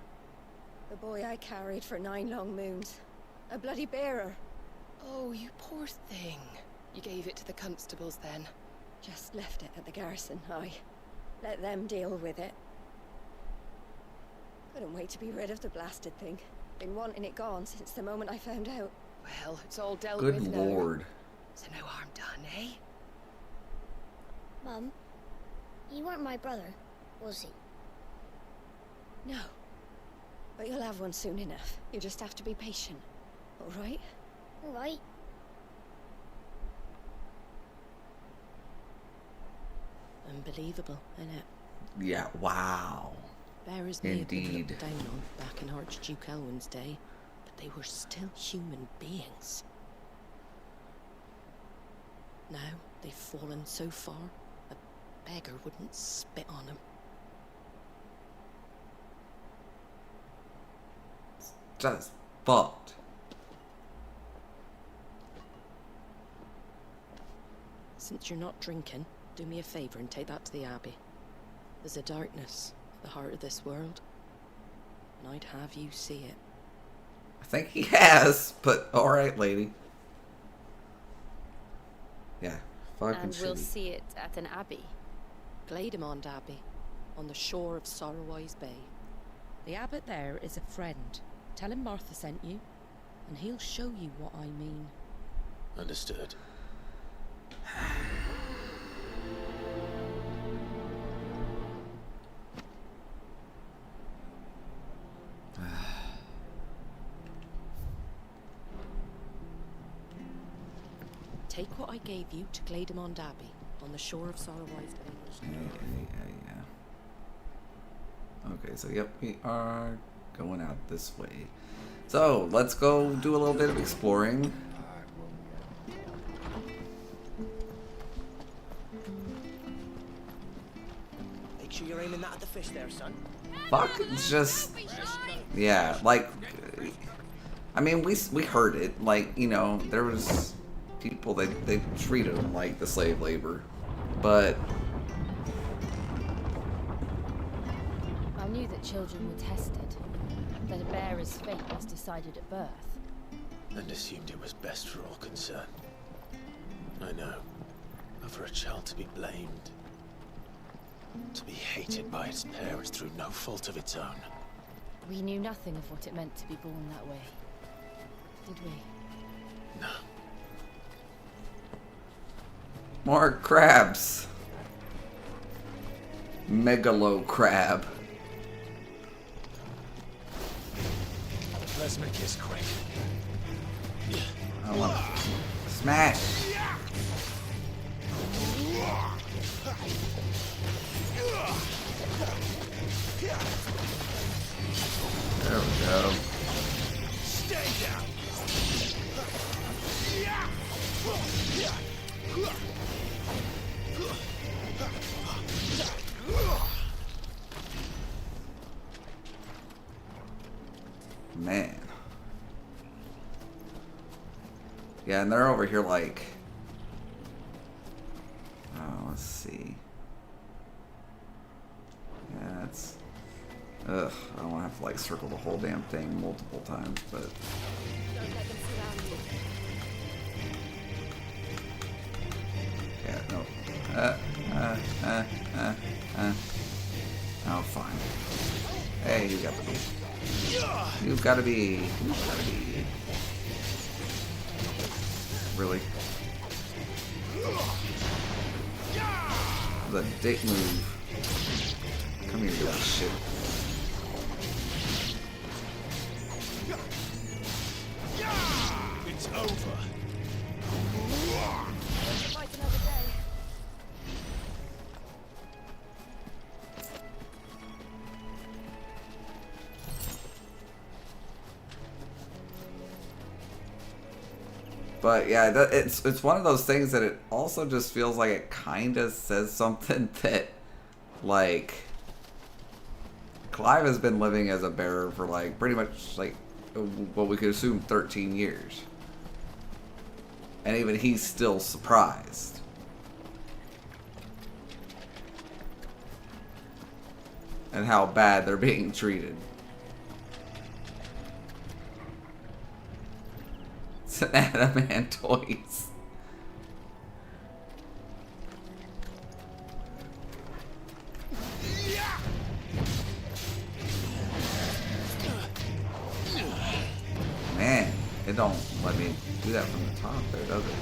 S14: The boy I carried for 9 long moons. A bloody bearer.
S15: Oh, you poor thing. You gave it to the constables then?
S14: Just left it at the garrison, aye. Let them deal with it. Couldn't wait to be rid of the blasted thing. Been wanting it gone since the moment I found out.
S15: Well, it's all dealt
S1: Good
S15: with
S1: lord.
S15: now. So no harm done, eh?
S16: Mum, he weren't my brother, was he?
S14: No. But you'll have one soon enough. You just have to be patient. All right?
S16: All right.
S10: Unbelievable, innit?
S1: Yeah, wow.
S10: Bearers may have been
S1: Indeed.
S10: looked down on back in Archduke Elwin's day, but they were still human beings. Now they've fallen so far, a beggar wouldn't spit on them.
S1: Just fucked.
S10: Since you're not drinking, do me a favor and take that to the Abbey. There's a darkness at the heart of this world, and I'd have you see it.
S1: I think he has, but alright, lady. Yeah, fucking
S2: And we'll
S1: shitty.
S2: see it at an abbey.
S10: Glademond Abbey, on the shore of Sorrowwise Bay. The abbot there is a friend. Tell him Martha sent you, and he'll show you what I mean.
S3: Understood.
S10: Take what I gave you to Glademond Abbey, on the shore of Sorrowwise Bay.
S1: Yeah. Okay, so yep, we are going out this way. So, let's go do a little bit of exploring.
S5: Make sure you're aiming that at the fish there, son.
S1: Fuck, it's just... Yeah, like... I mean, we heard it. Like, you know, there was people they treated them like the slave labor, but
S2: I knew that children were tested, that a bearer's fate was decided at birth.
S3: And assumed it was best for all concerned. I know. But for a child to be blamed, to be hated by its parents through no fault of its own.
S2: We knew nothing of what it meant to be born that way, did we?
S3: No.
S1: more crabs. Megalo crab.
S3: Let's make this quick.
S1: I want to smash. There we go.
S3: Stay down.
S1: Man. Yeah, and they're over here like... Oh, let's see. Yeah, it's... Ugh, I don't want to have to like circle the whole damn thing multiple times, but...
S12: Don't let them surround you.
S1: Yeah, no. Oh, fine. Hey, you got to be. You've got to be. You've got to be. Really? The dick move. Come here, you little shit.
S3: It's over.
S12: Fight another day.
S1: But yeah, it's one of those things that it also just feels like it kind of says something that, like, Clive has been living as a bearer for like pretty much like what we could assume 13 years, and even he's still surprised. And how bad they're being treated. It's an Adaman toys. Man, it don't let me do that from the top there, does it?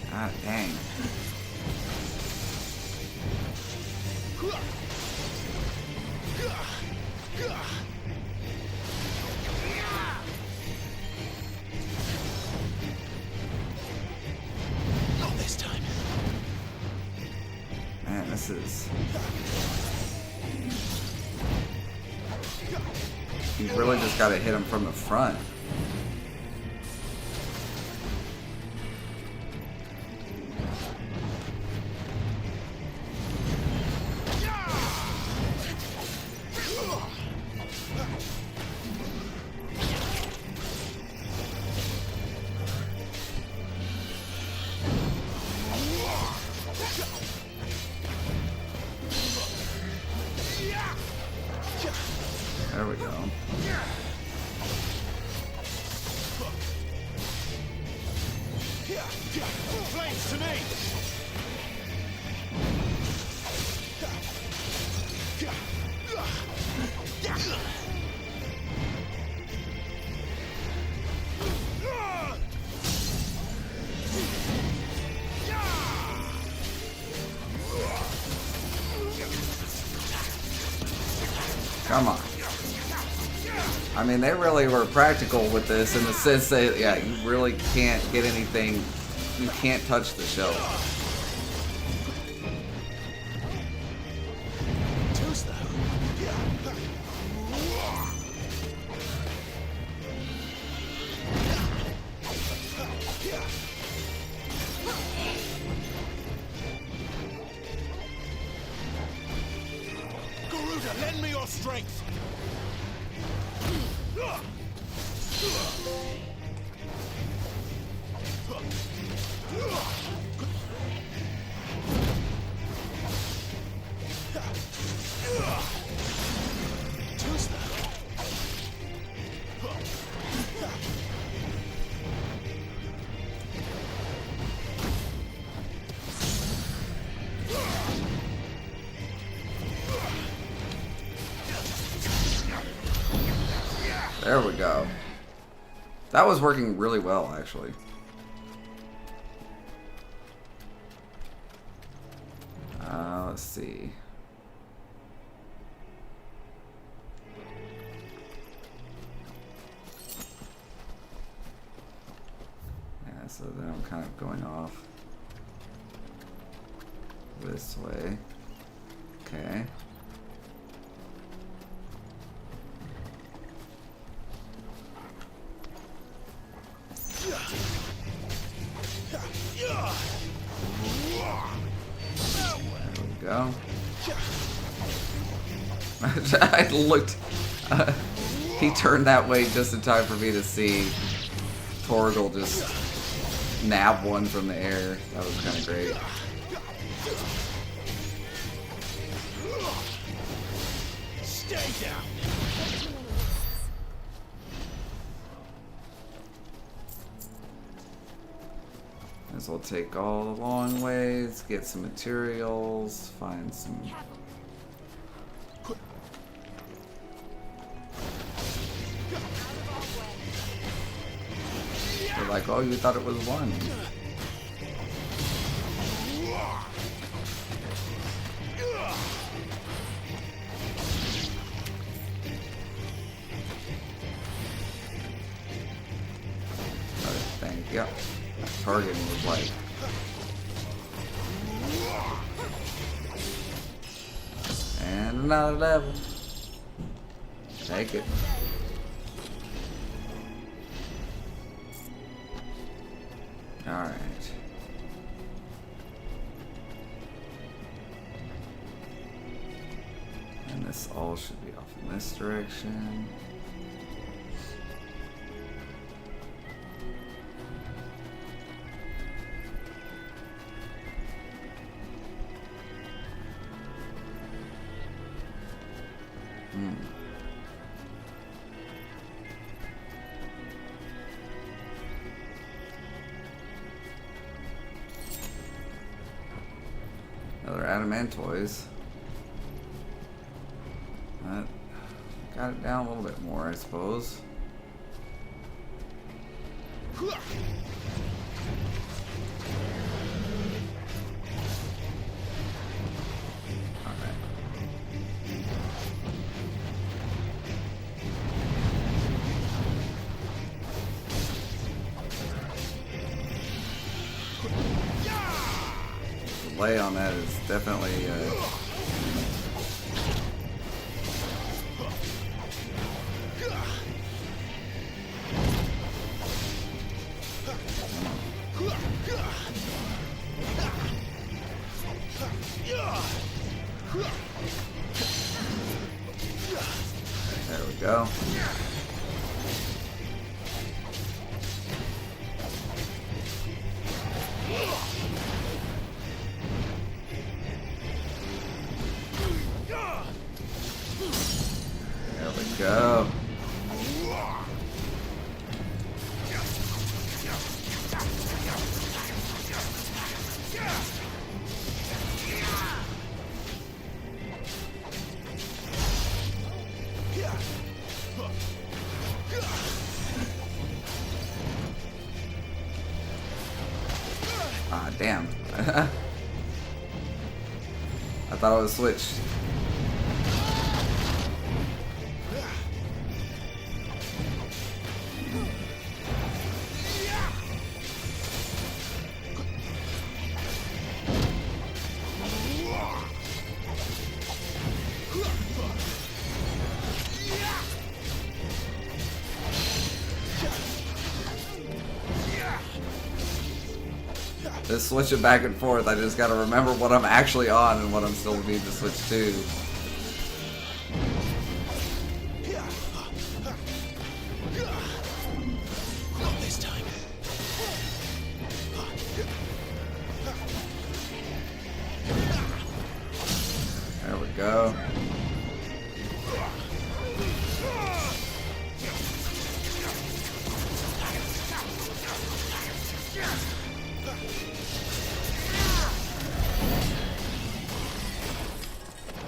S1: God dang.
S3: Not this time.
S1: Man, this is... You really just gotta hit him from the front. There we go.
S3: Flames to me.
S1: Come on. I mean, they really were practical with this in the sense that, yeah, you really can't get anything. You can't touch the shell.
S3: Too slow. Elder, lend me your strength!
S1: There we go. That was working really well, actually. Let's see. Yeah, so then I'm kind of going off this way. Okay. Go. I looked. He turned that way just in time for me to see Torgal just nab one from the air. That was kind of great.
S3: Stay down.
S1: As we'll take all the long ways, get some materials, find some. They're like, oh, you thought it was one. Thank you. Targeting was like. And another level. Take it. Alright. And this all should be off in this direction. Another Adamantoys. That got it down a little bit more, I suppose. Delay on that is definitely there we go. There we go. Ah, damn. I thought I was switched. Just switching back and forth, I just gotta remember what I'm actually on and what I'm still need to switch to. go.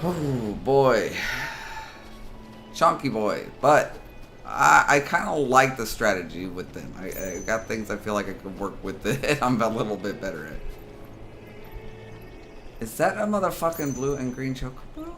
S1: Oh boy. Chunky boy. But I kind of like the strategy with them. I got things I feel like I could work with it. I'm a little bit better at. Is that a motherfucking blue and green chocobo?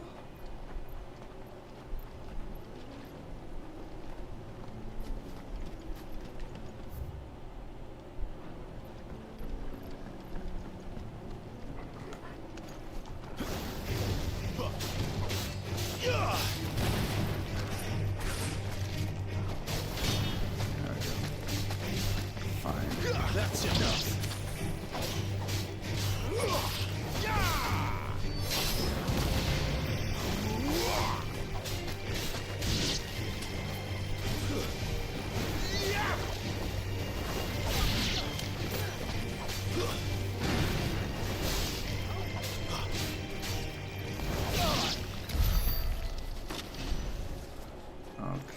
S3: That's enough.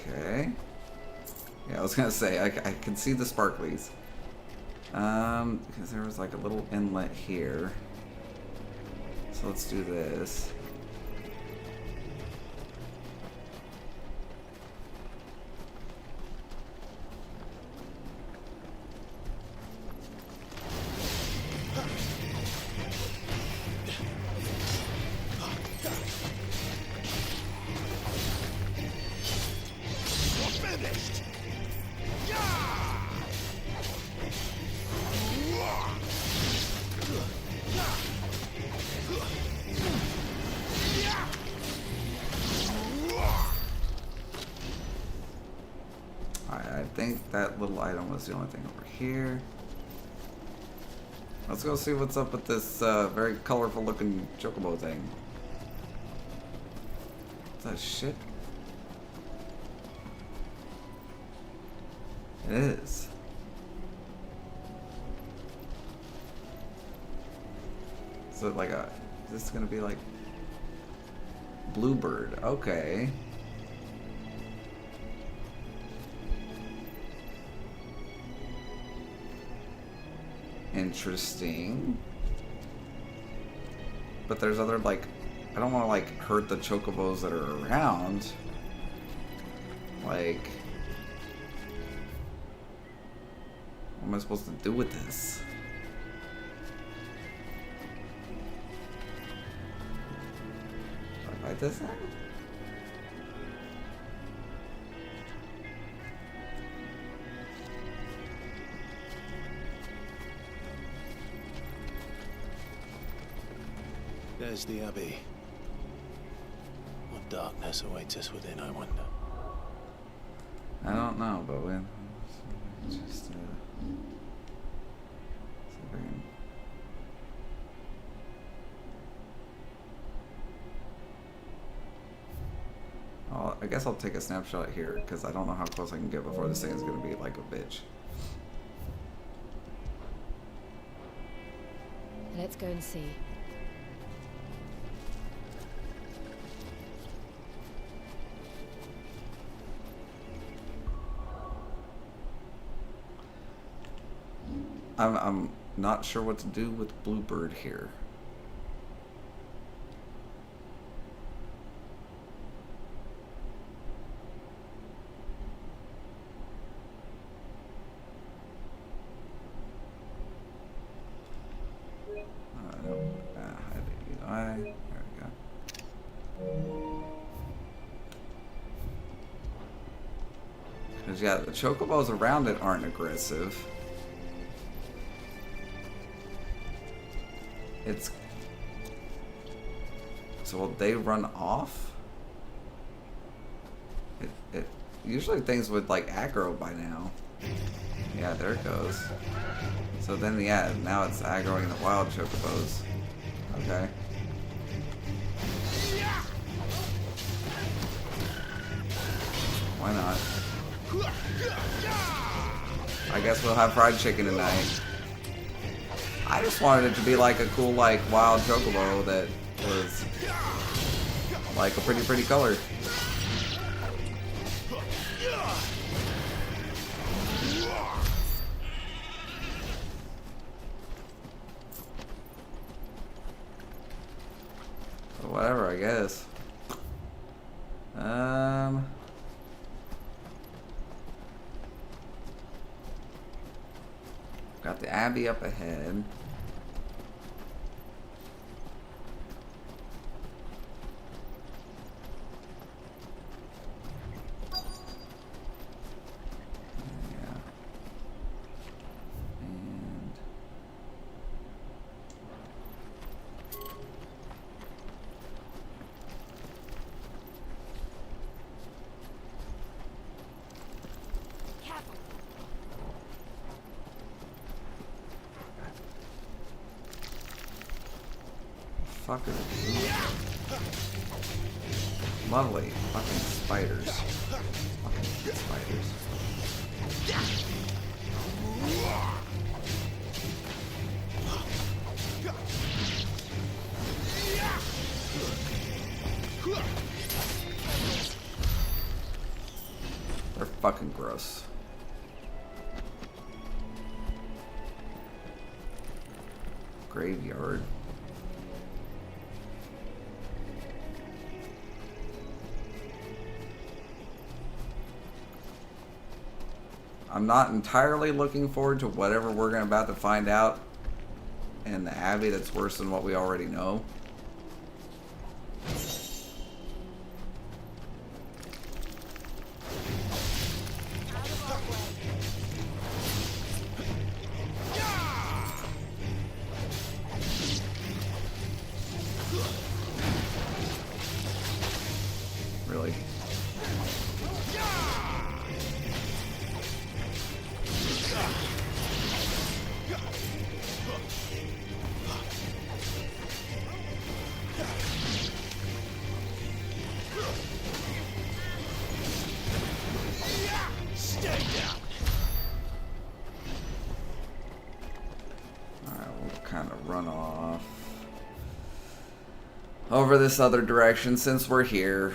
S1: Okay. Yeah, I was gonna say, I can see the sparklies. Because there was like a little inlet here. So let's do this. I think that little item was the only thing over here. Let's go see what's up with this very colorful looking chocobo thing. Is that shit? It is. So like a, is this gonna be like Bluebird? Okay. Interesting. But there's other, like, I don't want to like hurt the chocobos that are around. Like, what am I supposed to do with this? Do I fight this thing?
S3: There's the Abbey. What darkness awaits us within, I wonder?
S1: I don't know, but we just see if I can. I guess I'll take a snapshot here because I don't know how close I can get before this thing is gonna be like a bitch.
S2: Let's go and see.
S1: I'm not sure what to do with Bluebird here. There we go. Because yeah, the chocobos around it aren't aggressive. It's so will they run off? It usually things would like aggro by now. Yeah, there it goes. So then yeah, now it's aggroing the wild chocobos. Okay. Why not? I guess we'll have fried chicken tonight. I just wanted it to be like a cool, like, wild chocobo that was I like a pretty color. Whatever, I guess. Got the Abbey up ahead. Fuck is it? Lovely. Fucking spiders. Fucking spiders. They're fucking gross. Graveyard. I'm not entirely looking forward to whatever we're about to find out in the Abbey that's worse than what we already know. Really? Over this other direction since we're here.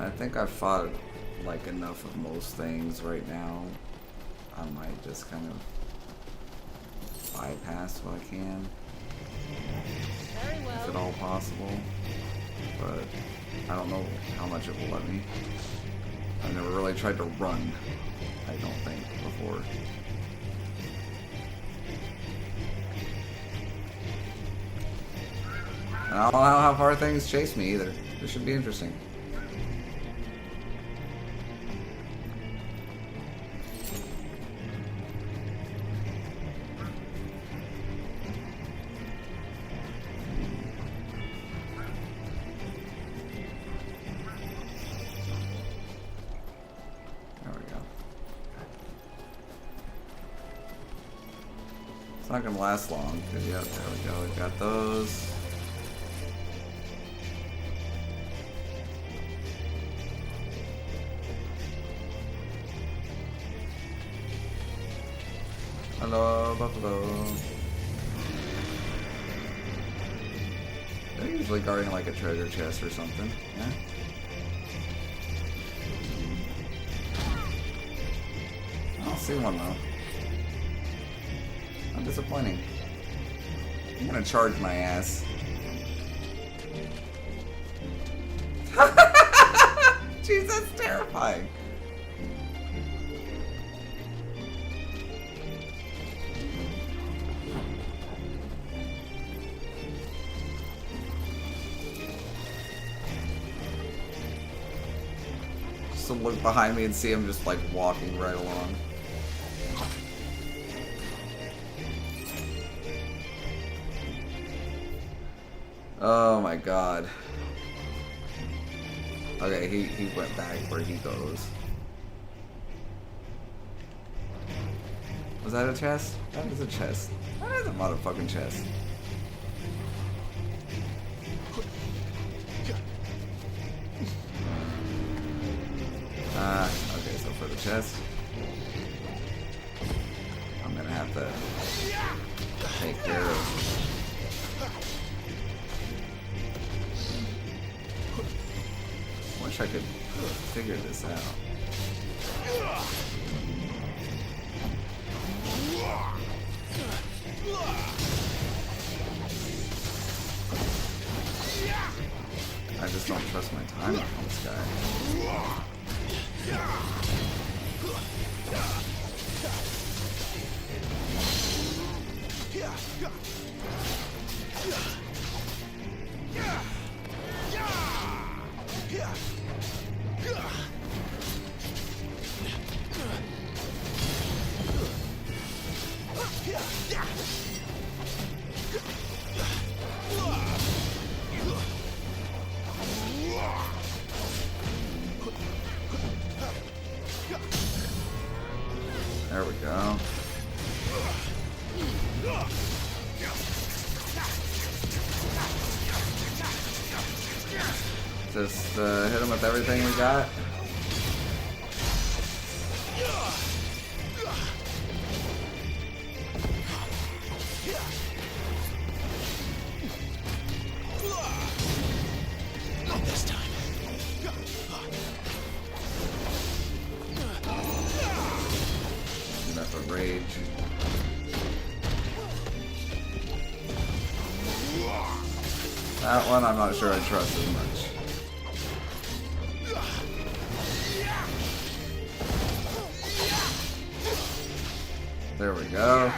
S1: I think I've fought like enough of most things right now. I might just kind of bypass what I can. If at all possible. But I don't know how much it will let me. I've never really tried to run, I don't think, before. And I don't know how far things chase me either. This should be interesting. There we go. It's not gonna last long, because yeah, there we go. We've got those. Hello, buffalo. They're usually guarding like a treasure chest or something, yeah? I don't see one though. How disappointing. I'm gonna charge my ass. Jeez, that's terrifying. To look behind me and see him just like walking right along. Oh my god. Okay, he went back where he goes. Was that a chest? That is a chest. That is a motherfucking chest. Okay, so for the chest, I'm gonna have to take care of wish I could figure this out. I just don't trust my timing on this guy. There we go. Just hit him with everything we got.
S3: Not this time.
S1: Do that for rage. That one I'm not sure I trust as much. There we go.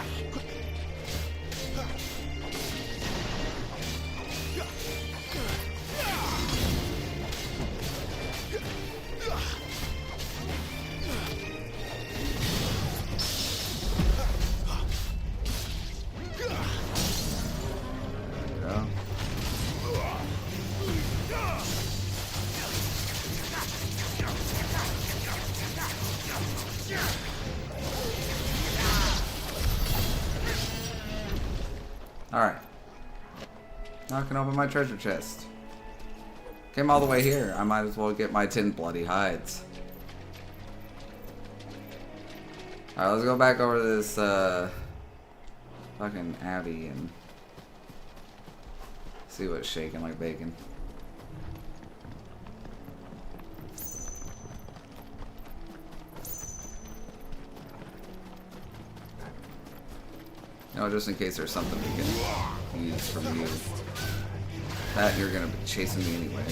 S1: Alright. Now I can open my treasure chest. Came all the way here. I might as well get my 10 bloody hides. Alright, let's go back over to this fucking abbey and see what's shaking like bacon. No, just in case there's something we can use from you. That you're gonna be chasing me anyway.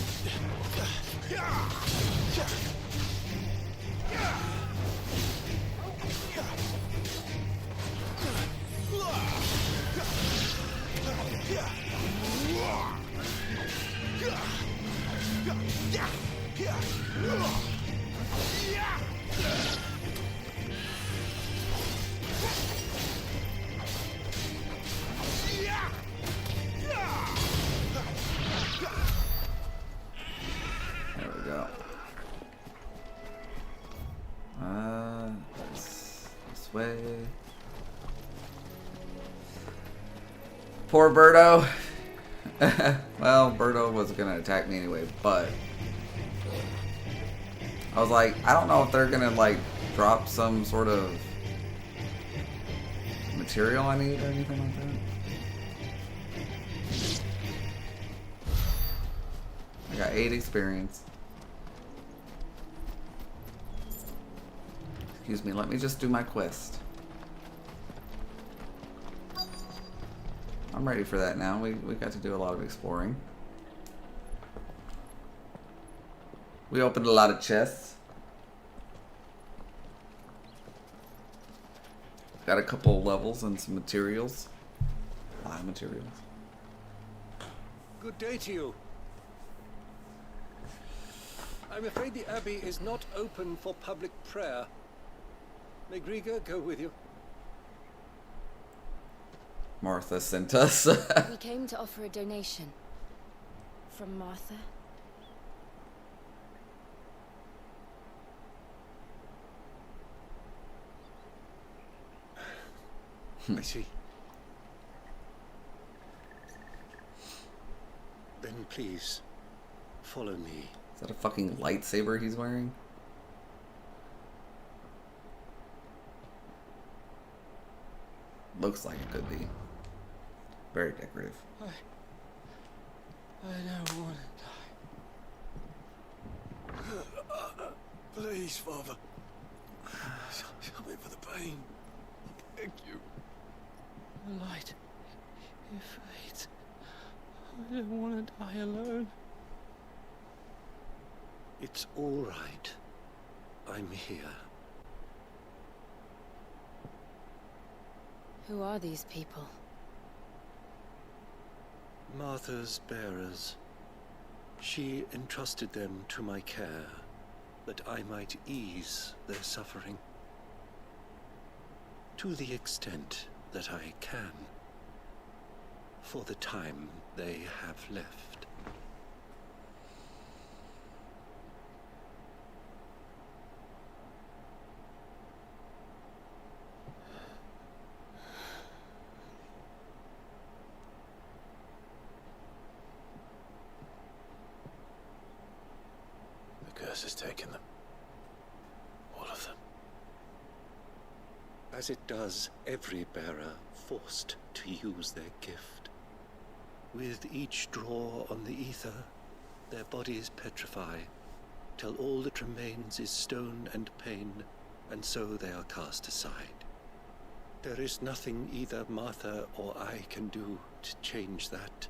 S1: Way. Poor Birdo. Well, Birdo was gonna attack me anyway, but I was like, I don't know if they're gonna like drop some sort of material I need or anything like that. I got 8 experience. Excuse me, let me just do my quest. I'm ready for that now. We got to do a lot of exploring. We opened a lot of chests. Got a couple levels and some materials. A lot of materials.
S17: Good day to you. I'm afraid the Abbey is not open for public prayer. May Grieger go with you?
S1: Martha sent us.
S2: We came to offer a donation. From Martha.
S17: I see. Then please, follow me.
S1: Is that a fucking lightsaber he's wearing? Looks like it could be. Very decorative.
S17: I don't want to die.
S8: Please, Father. Something for the pain. I beg you.
S11: The light. It fades. I don't want to die alone.
S17: It's all right. I'm here.
S2: Who are these people?
S17: Martha's bearers. She entrusted them to my care, that I might ease their suffering. To the extent that I can, for the time they have left.
S3: The curse has taken them. All of them.
S17: As it does every bearer forced to use their gift. With each draw on the ether, their bodies petrify, till all that remains is stone and pain, and so they are cast aside. There is nothing either Martha or I can do to change that,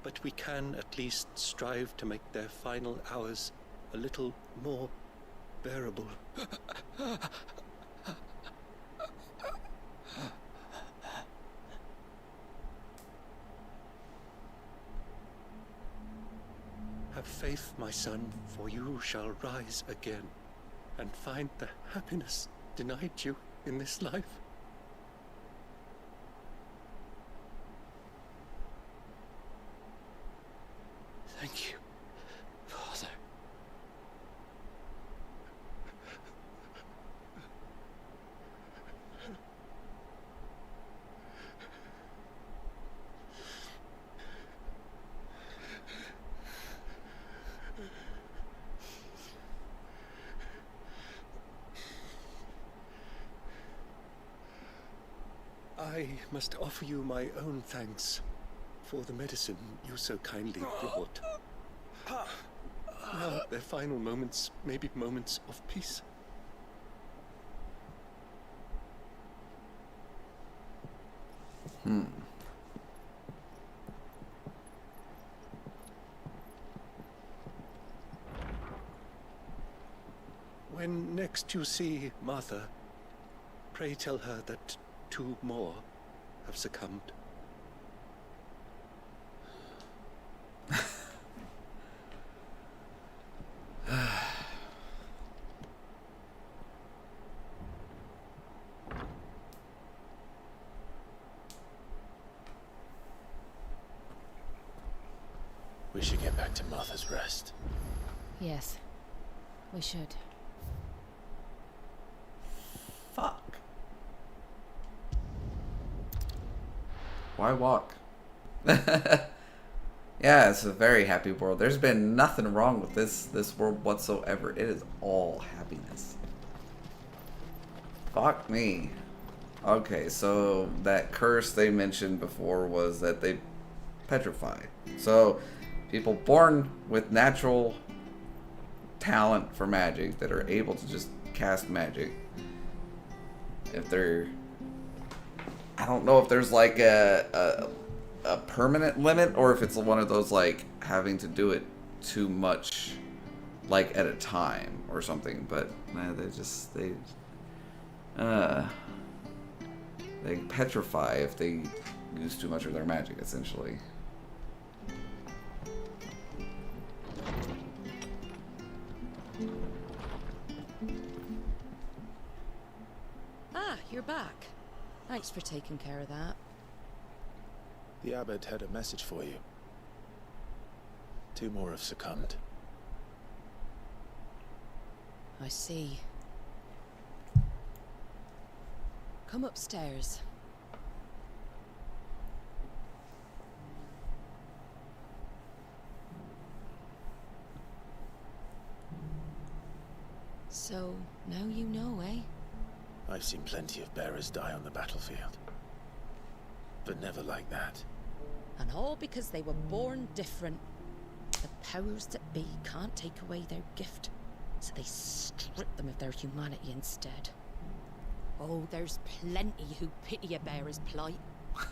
S17: but we can at least strive to make their final hours a little more bearable. Have faith, my son, for you shall rise again, and find the happiness denied you in this life.
S11: Thank you, Father.
S17: I must offer you my own thanks for the medicine you so kindly brought. Now their final moments may be moments of peace. When next you see Martha, pray tell her that 2 more have succumbed.
S3: We should get back to Martha's Rest.
S2: Yes, we should.
S1: Fuck. Why walk? Yeah, it's a very happy world. There's been nothing wrong with this world whatsoever. It is all happiness. Fuck me. Okay, so that curse they mentioned before was that they petrify. So people born with natural talent for magic that are able to just cast magic, if they're, I don't know if there's like a permanent limit, or if it's one of those like having to do it too much, like at a time or something. But they petrify if they use too much of their magic, essentially.
S10: Ah, you're back. Thanks for taking care of that.
S3: The abbot had a message for you. 2 more have succumbed.
S10: I see. Come upstairs. So, now you know, eh?
S3: I've seen plenty of bearers die on the battlefield. But never like that.
S10: And all because they were born different. The powers that be can't take away their gift, so they strip them of their humanity instead. Oh, there's plenty who pity a bearer's plight,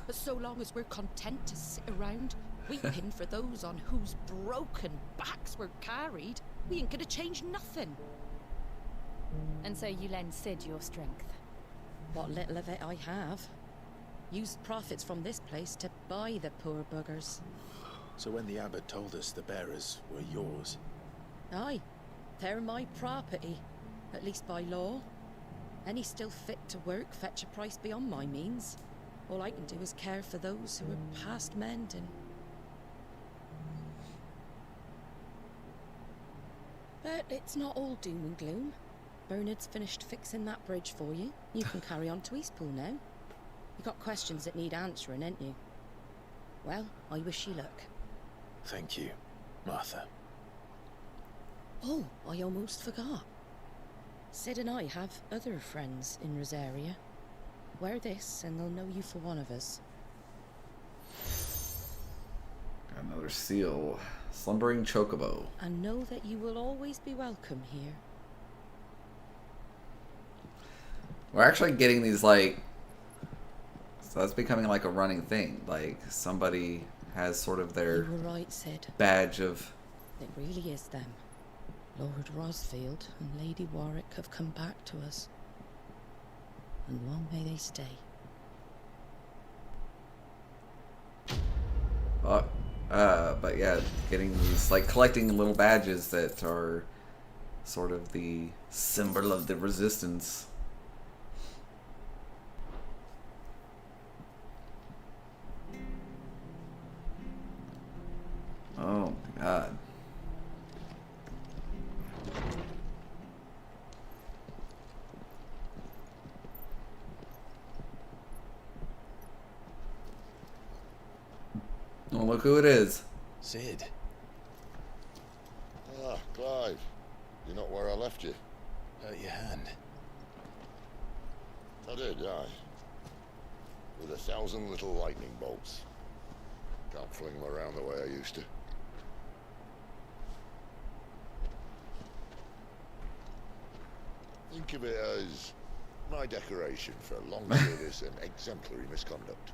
S10: but so long as we're content to sit around, weeping for those on whose broken backs we're carried, we ain't gonna change nothing.
S2: And so you lend Sid your strength?
S10: What little of it I have. Used profits from this place to buy the poor buggers.
S3: So when the abbot told us the bearers were yours...
S10: Aye, they're my property, at least by law. Any still fit to work fetch a price beyond my means. All I can do is care for those who are past mending. But it's not all doom and gloom. Bernard's finished fixing that bridge for you. You can carry on to Eastpool now. You got questions that need answering, ain't you? Well, I wish you luck.
S3: Thank you, Martha.
S10: Oh, I almost forgot. Sid and I have other friends in Rosaria. Wear this and they'll know you for one of us.
S1: Another seal. Slumbering chocobo.
S10: And know that you will always be welcome here.
S1: We're actually getting these, like... So that's becoming like a running thing. Like, somebody has sort of their
S10: You were right, Sid.
S1: badge of...
S10: It really is them. Lord Rosfield and Lady Warwick have come back to us. And long may they stay.
S1: But yeah, getting these, like, collecting little badges that are sort of the symbol of the resistance. Oh my god. Oh, look who it is.
S3: Sid.
S18: Ah, Clive. You're not where I left you.
S3: Hurt your hand.
S18: I did, aye. With 1,000 little lightning bolts. Can't fling them around the way I used to. Think of it as my decoration for long service and exemplary misconduct.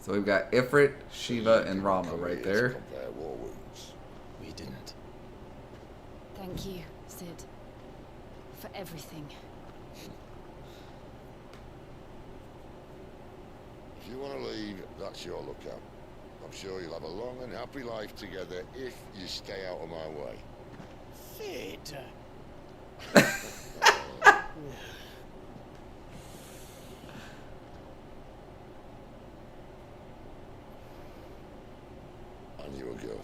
S1: So we've got Ifrit, Shiva, and Rama right there.
S18: Compare war wounds.
S3: We didn't.
S2: Thank you, Sid. For everything.
S18: If you want to leave, that's your lookout. I'm sure you'll have a long and happy life together if you stay out of my way.
S5: Sid!
S18: I knew a girl,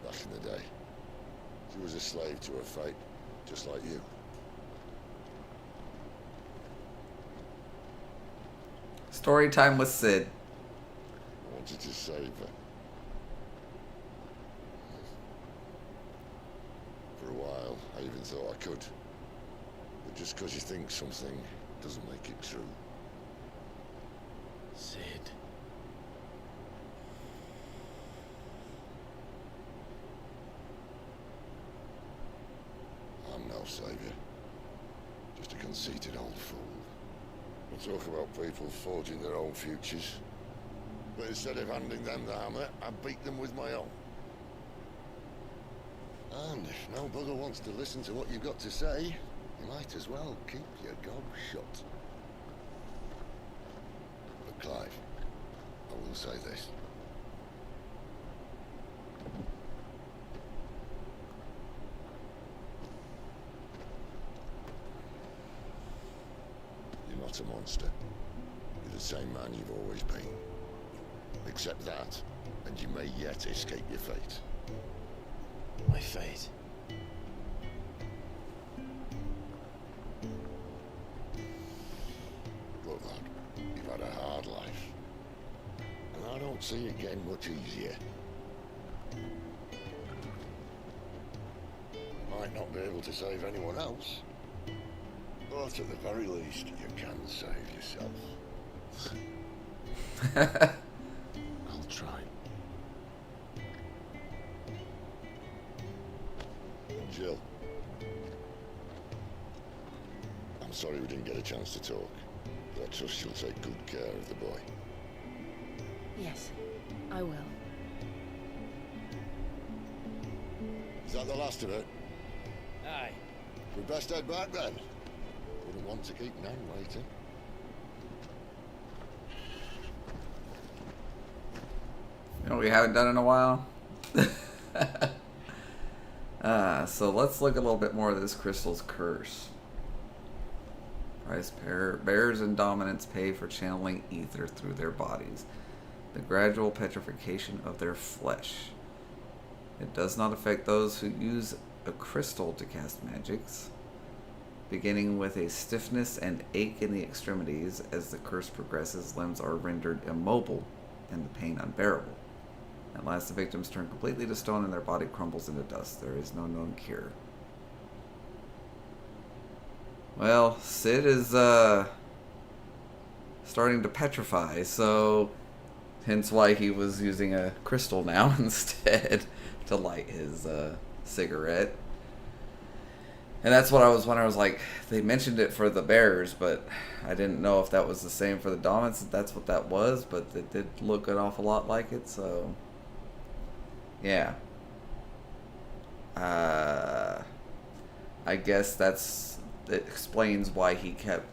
S18: back in the day. She was a slave to her fate, just like you.
S1: Story time with Sid.
S18: I wanted to save her. For a while, I even thought I could. But just because you think something doesn't make it true.
S3: Sid.
S18: I'm no savior. Just a conceited old fool. We'll talk about people forging their own futures. But instead of handing them the hammer, I beat them with my own. And if no bugger wants to listen to what you've got to say, you might as well keep your gob shut. But Clive, I will say this. You're not a monster. You're the same man you've always been. Accept that, and you may yet escape your fate.
S3: My fate.
S18: Look, lad, you've had a hard life. And I don't see it getting much easier. might not be able to save anyone else, but at the very least, you can save yourself.
S3: I'll try.
S18: Jill. I'm sorry we didn't get a chance to talk, but I trust you'll take good care of the boy.
S2: Yes, I will.
S18: Is that the last of it?
S5: Aye.
S18: We best head back then. Wouldn't want to keep Nan waiting.
S1: You know what we haven't done in a while? So let's look a little bit more at this crystal's curse. Bears and dominants pay for channeling ether through their bodies. The gradual petrification of their flesh. It does not affect those who use a crystal to cast magics, beginning with a stiffness and ache in the extremities. As the curse progresses, limbs are rendered immobile and the pain unbearable. At last, the victims turn completely to stone and their body crumbles into dust. There is no known cure. Well, Sid is starting to petrify, so hence why he was using a crystal now instead to light his cigarette. And that's what I was wondering. I was like, they mentioned it for the bears, but I didn't know if that was the same for the dominants. That's what that was, but it did look an awful lot like it, so yeah. I guess it explains why he kept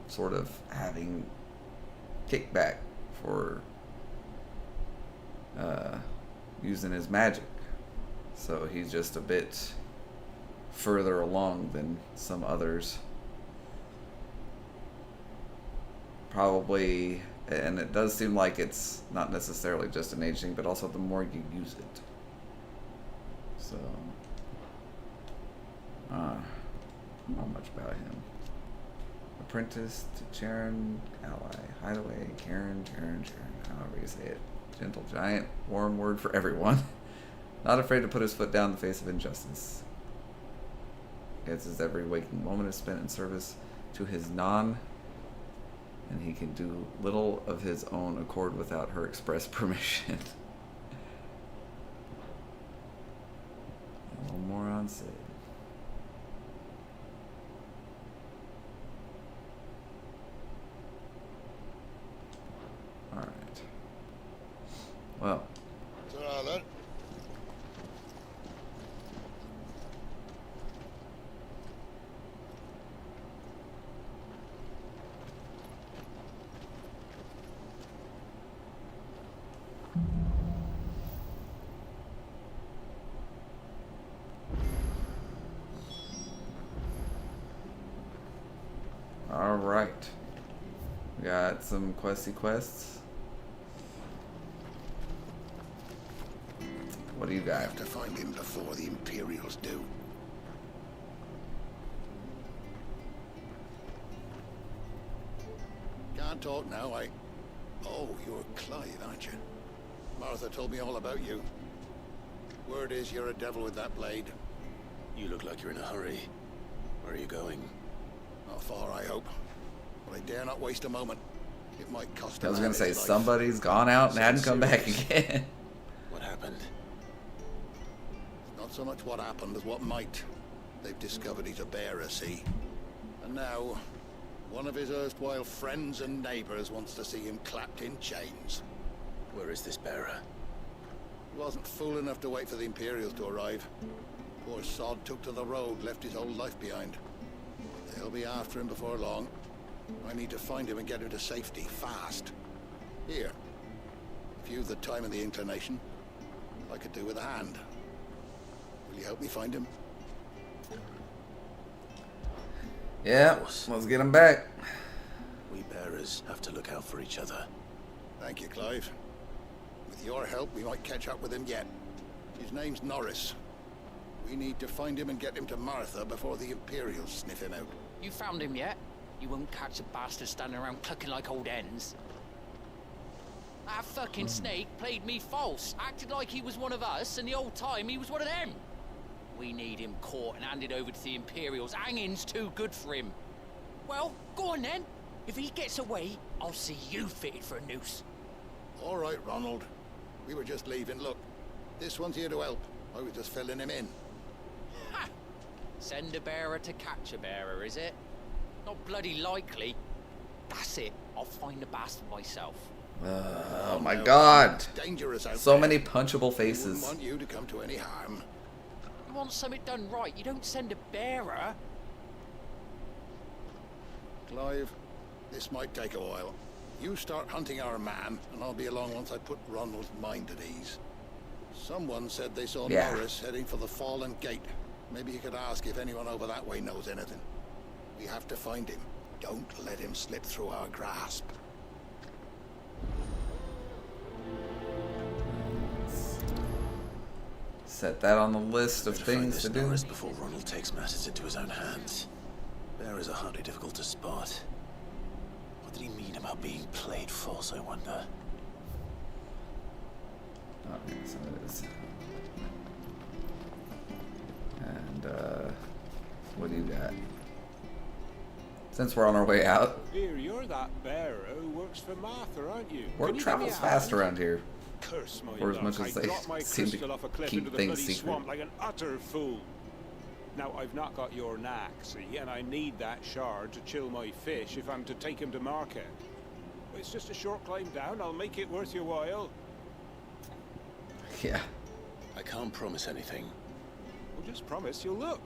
S1: sort of having kickback for using his magic. So he's just a bit further along than some others. Probably, and it does seem like it's not necessarily just an age thing, but also the more you use it. So, not much about him. Apprentice to Charon, ally, hideaway, Charon, however you say it. Gentle giant, warm word for everyone. Not afraid to put his foot down in the face of injustice. As his every waking moment is spent in service to his non, and he can do little of his own accord without her express permission. A little more on Sid. Alright. Well.
S18: Ta-ra then.
S1: Alright. We got some quests. What do you got?
S4: I have to find him before the Imperials do. Can't talk now, Oh, you're Clive, aren't you? Martha told me all about you. Word is you're a devil with that blade.
S3: You look like you're in a hurry. Where are you going?
S4: Not far, I hope. But I dare not waste a moment. It might cost
S1: I was
S4: a man
S1: gonna say
S4: his life.
S1: somebody's gone out and hadn't come back again.
S3: What happened?
S4: Not so much what happened as what might. They've discovered he's a bearer, see? And now, one of his erstwhile friends and neighbors wants to see him clapped in chains.
S3: Where is this bearer?
S4: He wasn't fool enough to wait for the Imperials to arrive. Poor sod took to the road, left his whole life behind. They'll be after him before long. I need to find him and get him to safety, fast. Here. If you've the time and the inclination, I could do with a hand. Will you help me find him?
S1: Yeah, let's get him back.
S3: We bearers have to look out for each other.
S4: Thank you, Clive. With your help, we might catch up with him yet. His name's Norris. We need to find him and get him to Martha before the Imperials sniff him out.
S19: You found him yet? You won't catch a bastard standing around clucking like old hens. That fucking snake played me false, acted like he was one of us, and the whole time he was one of them. We need him caught and handed over to the Imperials. Hanging's too good for him. Well, go on then. If he gets away, I'll see you fitted for a noose.
S4: All right, Ronald. We were just leaving. Look, this one's here to help. I was just filling him in.
S19: Ha! Send a bearer to catch a bearer, is it? Not bloody likely. That's it. I'll find the bastard myself.
S1: Oh my god.
S4: It's dangerous out
S1: So
S4: there.
S1: many punchable
S4: I
S1: faces.
S4: wouldn't want you to come to any harm.
S19: You want something done right, you don't send a bearer.
S4: Clive, this might take a while. You start hunting our man, and I'll be along once I put Ronald's mind at ease. Someone said they saw Norris heading for the Fallen Gate. Maybe you could ask if anyone over that way knows anything. We have to find him. Don't let him slip through our grasp.
S1: Set that on the list of things to do.
S3: Norris before Ronald takes matters into his own hands. Bearers are hardly difficult to spot. What did he mean about being played false, I wonder?
S1: Okay, so it is. And, what do you got? Since we're on our way out,
S20: Here, you're that bearer who works for Martha, aren't you?
S1: word travels fast around here.
S20: Curse my
S1: Or as
S20: luck,
S1: much as
S20: I
S1: they
S20: dropped my
S1: seem to
S20: crystal off a cliff
S1: keep
S20: into the
S1: things
S20: bloody
S1: secret.
S20: swamp like an utter fool. Now, I've not got your knack, see, and I need that shard to chill my fish if I'm to take him to market. It's just a short climb down. I'll make it worth your while.
S1: Yeah.
S3: I can't promise anything.
S20: Well, just promise you'll look.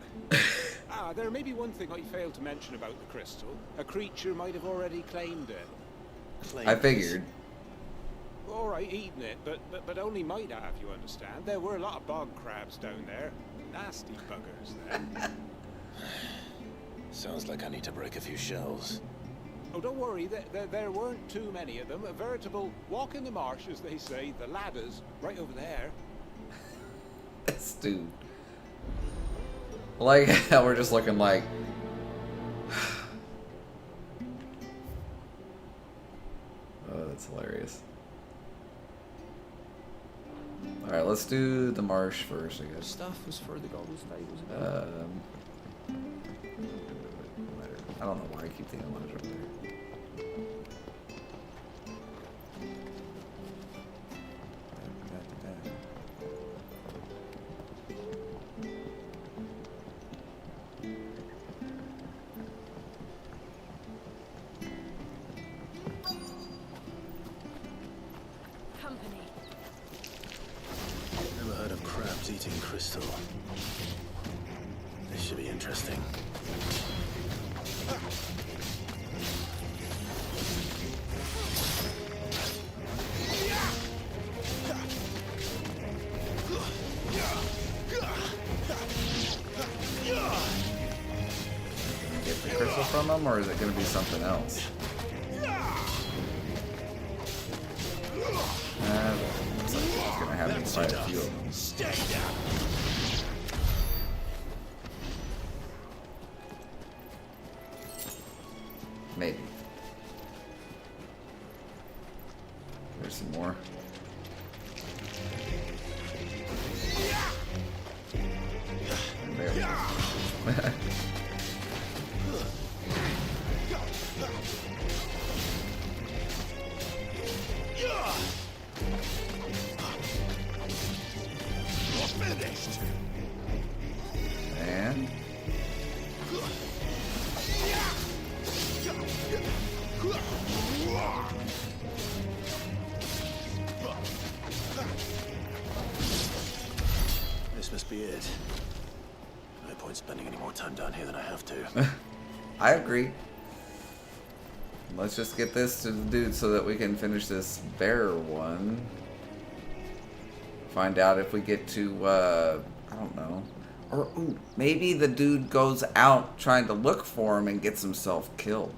S20: There may be one thing I failed to mention about the crystal. A creature might have already claimed it.
S1: I figured.
S20: All right, eating it, but only might have, you understand. There were a lot of bog crabs down there. Nasty buggers there.
S3: Sounds like I need to break a few shells.
S20: Oh, don't worry, there weren't too many of them. A veritable walk in the marsh, as they say. The ladders, right over there.
S1: This dude. Like how we're just looking like. Oh, that's hilarious. Alright, let's do the marsh first, I guess.
S9: Stuff was for the gold stables.
S1: I don't know why I keep thinking ladder up there.
S12: Company.
S3: Never heard of crabs eating crystal. This should be interesting.
S1: Get the crystal from them, or is it going to be something else? Looks like it's going to have me fight a few of them.
S3: Stay down.
S1: Maybe. There's some more. And there we go.
S3: Finished.
S1: And
S3: This must be it. No point spending any more time down here than I have to.
S1: I agree. Let's just get this to the dude so that we can finish this bear one. Find out if we get to, I don't know. Or, ooh, maybe the dude goes out trying to look for him and gets himself killed.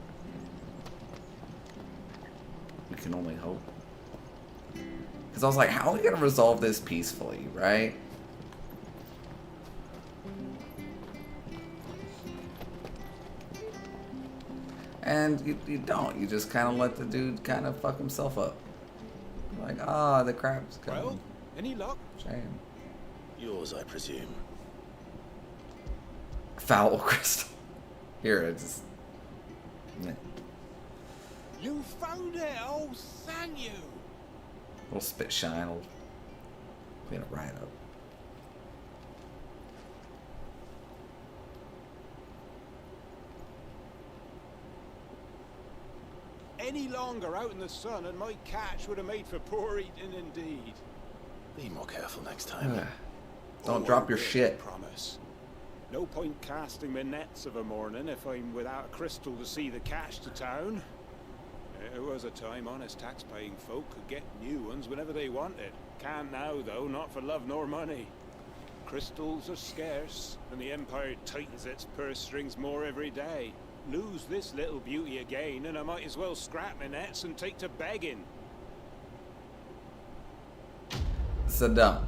S1: We can only hope. Because I was like, how are we going to resolve this peacefully, right? And you don't. You just kind of let the dude kind of fuck himself up. Like, the crab's coming.
S20: Well, any luck?
S1: Shame.
S3: Yours, I presume.
S1: Foul crystal. Here, it's just... Yeah.
S20: You found it! Oh, thank you!
S1: Little spit shine will clean it right up.
S20: Any longer out in the sun and my catch would have made for poor eating indeed.
S3: Be more careful next time.
S1: Don't drop your shit.
S20: Promise. No point casting my nets of a morning if I'm without a crystal to see the catch to town. There was a time honest tax-paying folk could get new ones whenever they wanted. Can't now, though, not for love nor money. Crystals are scarce, and the Empire tightens its purse strings more every day. Lose this little beauty again, and I might as well scrap my nets and take to begging.
S1: So dumb.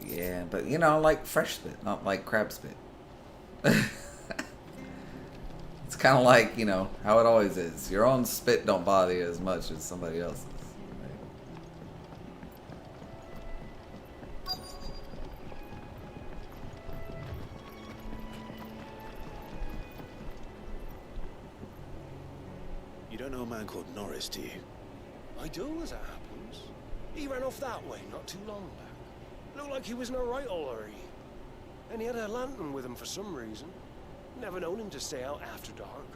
S1: Yeah, but you know, like fresh spit, not like crab spit. It's kind of like, you know, how it always is. Your own spit don't bother you as much as somebody else's.
S3: You don't know a man called Norris, do you?
S8: I do, as it happens. He ran off that way not too long back. Looked like he was in a right old hurry. And he had a lantern with him for some reason. Never known him to stay out after dark.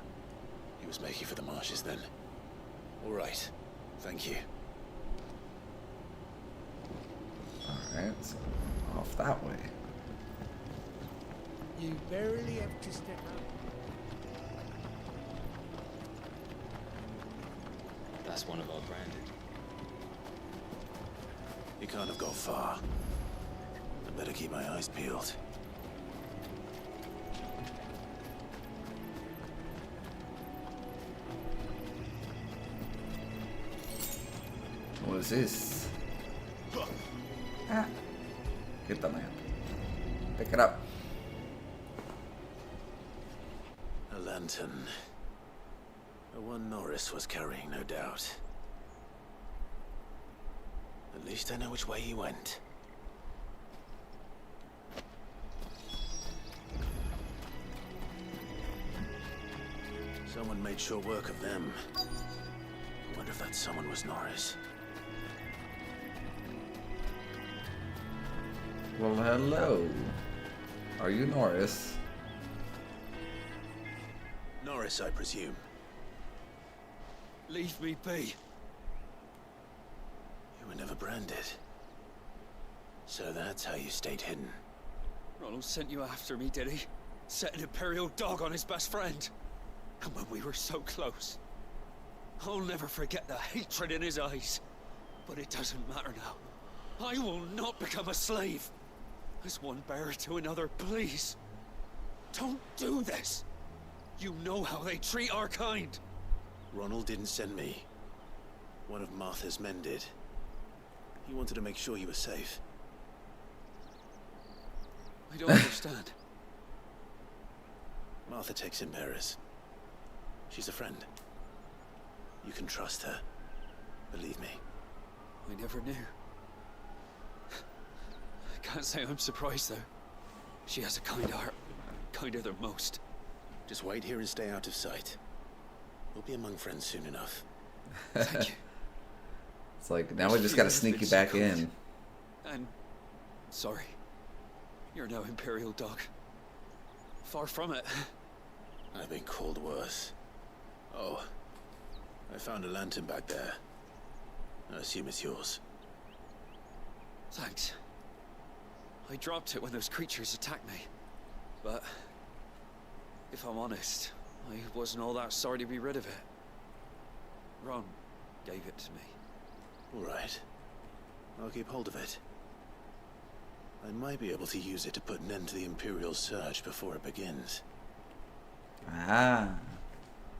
S3: He was making for the marshes then. All right. Thank you.
S1: Alright, so off that way.
S5: You barely have to step out.
S6: That's one of our branded.
S3: You can't have gone far. I better keep my eyes peeled.
S1: What is this? Ah. Get the lamp. Pick it up.
S3: A lantern. The one Norris was carrying, no doubt. At least I know which way he went. Someone made sure work of them. I wonder if that someone was Norris.
S1: Well, hello. Are you Norris?
S3: Norris, I presume.
S7: Leave me be.
S3: You were never branded. So that's how you stayed hidden.
S7: Ronald sent you after me, did he? Set an Imperial dog on his best friend. And when we were so close. I'll never forget the hatred in his eyes. But it doesn't matter now. I will not become a slave. As one bearer to another, please. Don't do this. You know how they treat our kind.
S3: Ronald didn't send me. One of Martha's men did. He wanted to make sure you were safe.
S7: I don't understand.
S3: Martha takes in bearers. She's a friend. You can trust her. Believe me.
S7: I never knew. I can't say I'm surprised, though. She has a kind heart. Kinder than most.
S3: Just wait here and stay out of sight. We'll be among friends soon enough.
S7: Thank you.
S1: It's like, now we just gotta sneak you back in.
S7: And... sorry. You're no Imperial dog. Far from it.
S3: I've been called worse. Oh. I found a lantern back there. I assume it's yours.
S7: Thanks. I dropped it when those creatures attacked me. But... if I'm honest, I wasn't all that sorry to be rid of it. Ron gave it to me.
S3: All right. I'll keep hold of it. I might be able to use it to put an end to the Imperial surge before it begins.
S1: Ah.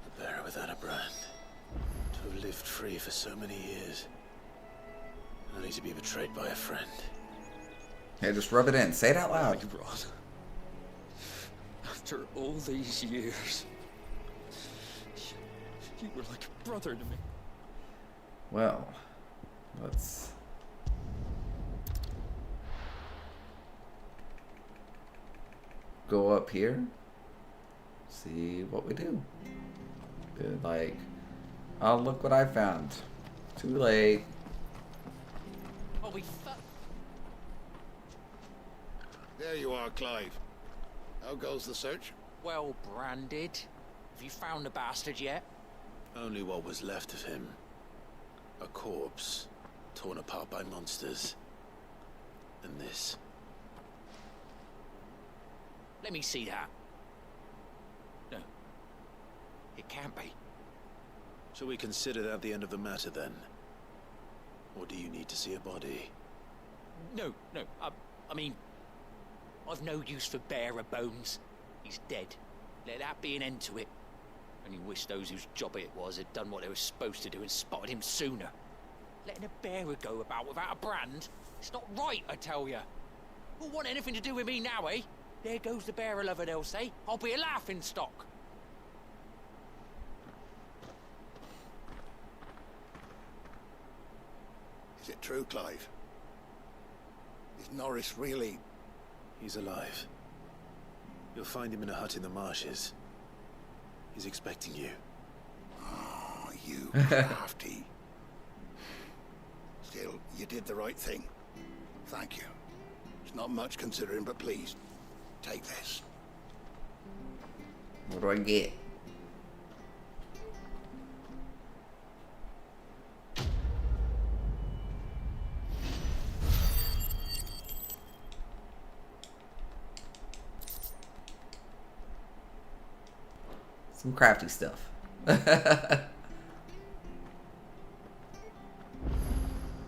S3: A bearer without a brand. To have lived free for so many years. Only to be betrayed by a friend.
S1: Hey, just rub it in. Say it out loud.
S7: Ron. After all these years, you were like a brother to me.
S1: Well, let's go up here, see what we do. Like, oh, look what I found. Too late.
S19: Oh, we fuck.
S4: There you are, Clive. How goes the search?
S19: Well branded. Have you found the bastard yet?
S3: Only what was left of him. A corpse, torn apart by monsters. And this.
S19: Let me see that. No. It can't be.
S3: Shall we consider that the end of the matter then? Or do you need to see a body?
S19: No. I mean, I've no use for bearer bones. He's dead. Let that be an end to it. Only wish those whose job it was had done what they were supposed to do and spotted him sooner. Letting a bearer go about without a brand? It's not right, I tell you. Who'll want anything to do with me now, eh? There goes the bearer lover, they'll say. I'll be a laughing stock.
S4: Is it true, Clive? Is Norris really...
S3: He's alive. You'll find him in a hut in the marshes. He's expecting you.
S4: Oh, you crafty. Still, you did the right thing. Thank you. It's not much considering, but please, take this.
S1: What do I get? Some crafty stuff.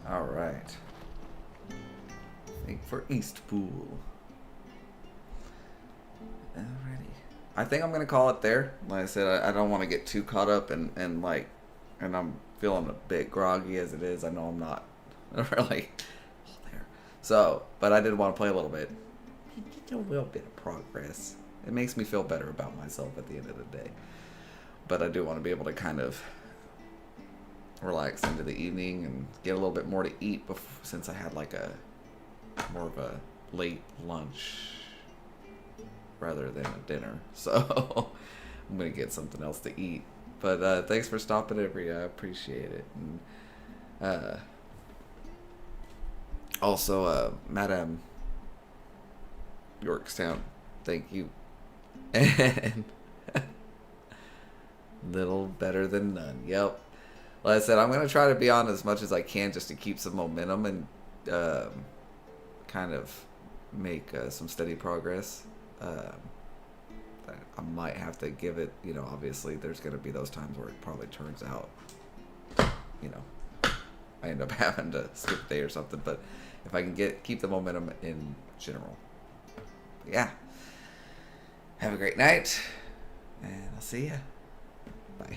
S1: Alright. Think for Eastpool. Alrighty. I think I'm gonna call it there. Like I said, I don't want to get too caught up and I'm feeling a bit groggy as it is. I know I'm not really there. So, but I did want to play a little bit. A little bit of progress. It makes me feel better about myself at the end of the day. But I do want to be able to kind of relax into the evening and get a little bit more to eat since I had like a more of a late lunch rather than a dinner. So I'm going to get something else to eat. But thanks for stopping in, Rhea. I appreciate it. And also, Madame Yorkstown, thank you. And little better than none. Yep. Like I said, I'm going to try to be on as much as I can just to keep some momentum and kind of make some steady progress. I might have to give it, obviously there's going to be those times where it probably turns out, I end up having to skip a day or something. But if I can keep the momentum in general. But yeah. Have a great night, and I'll see ya. Bye.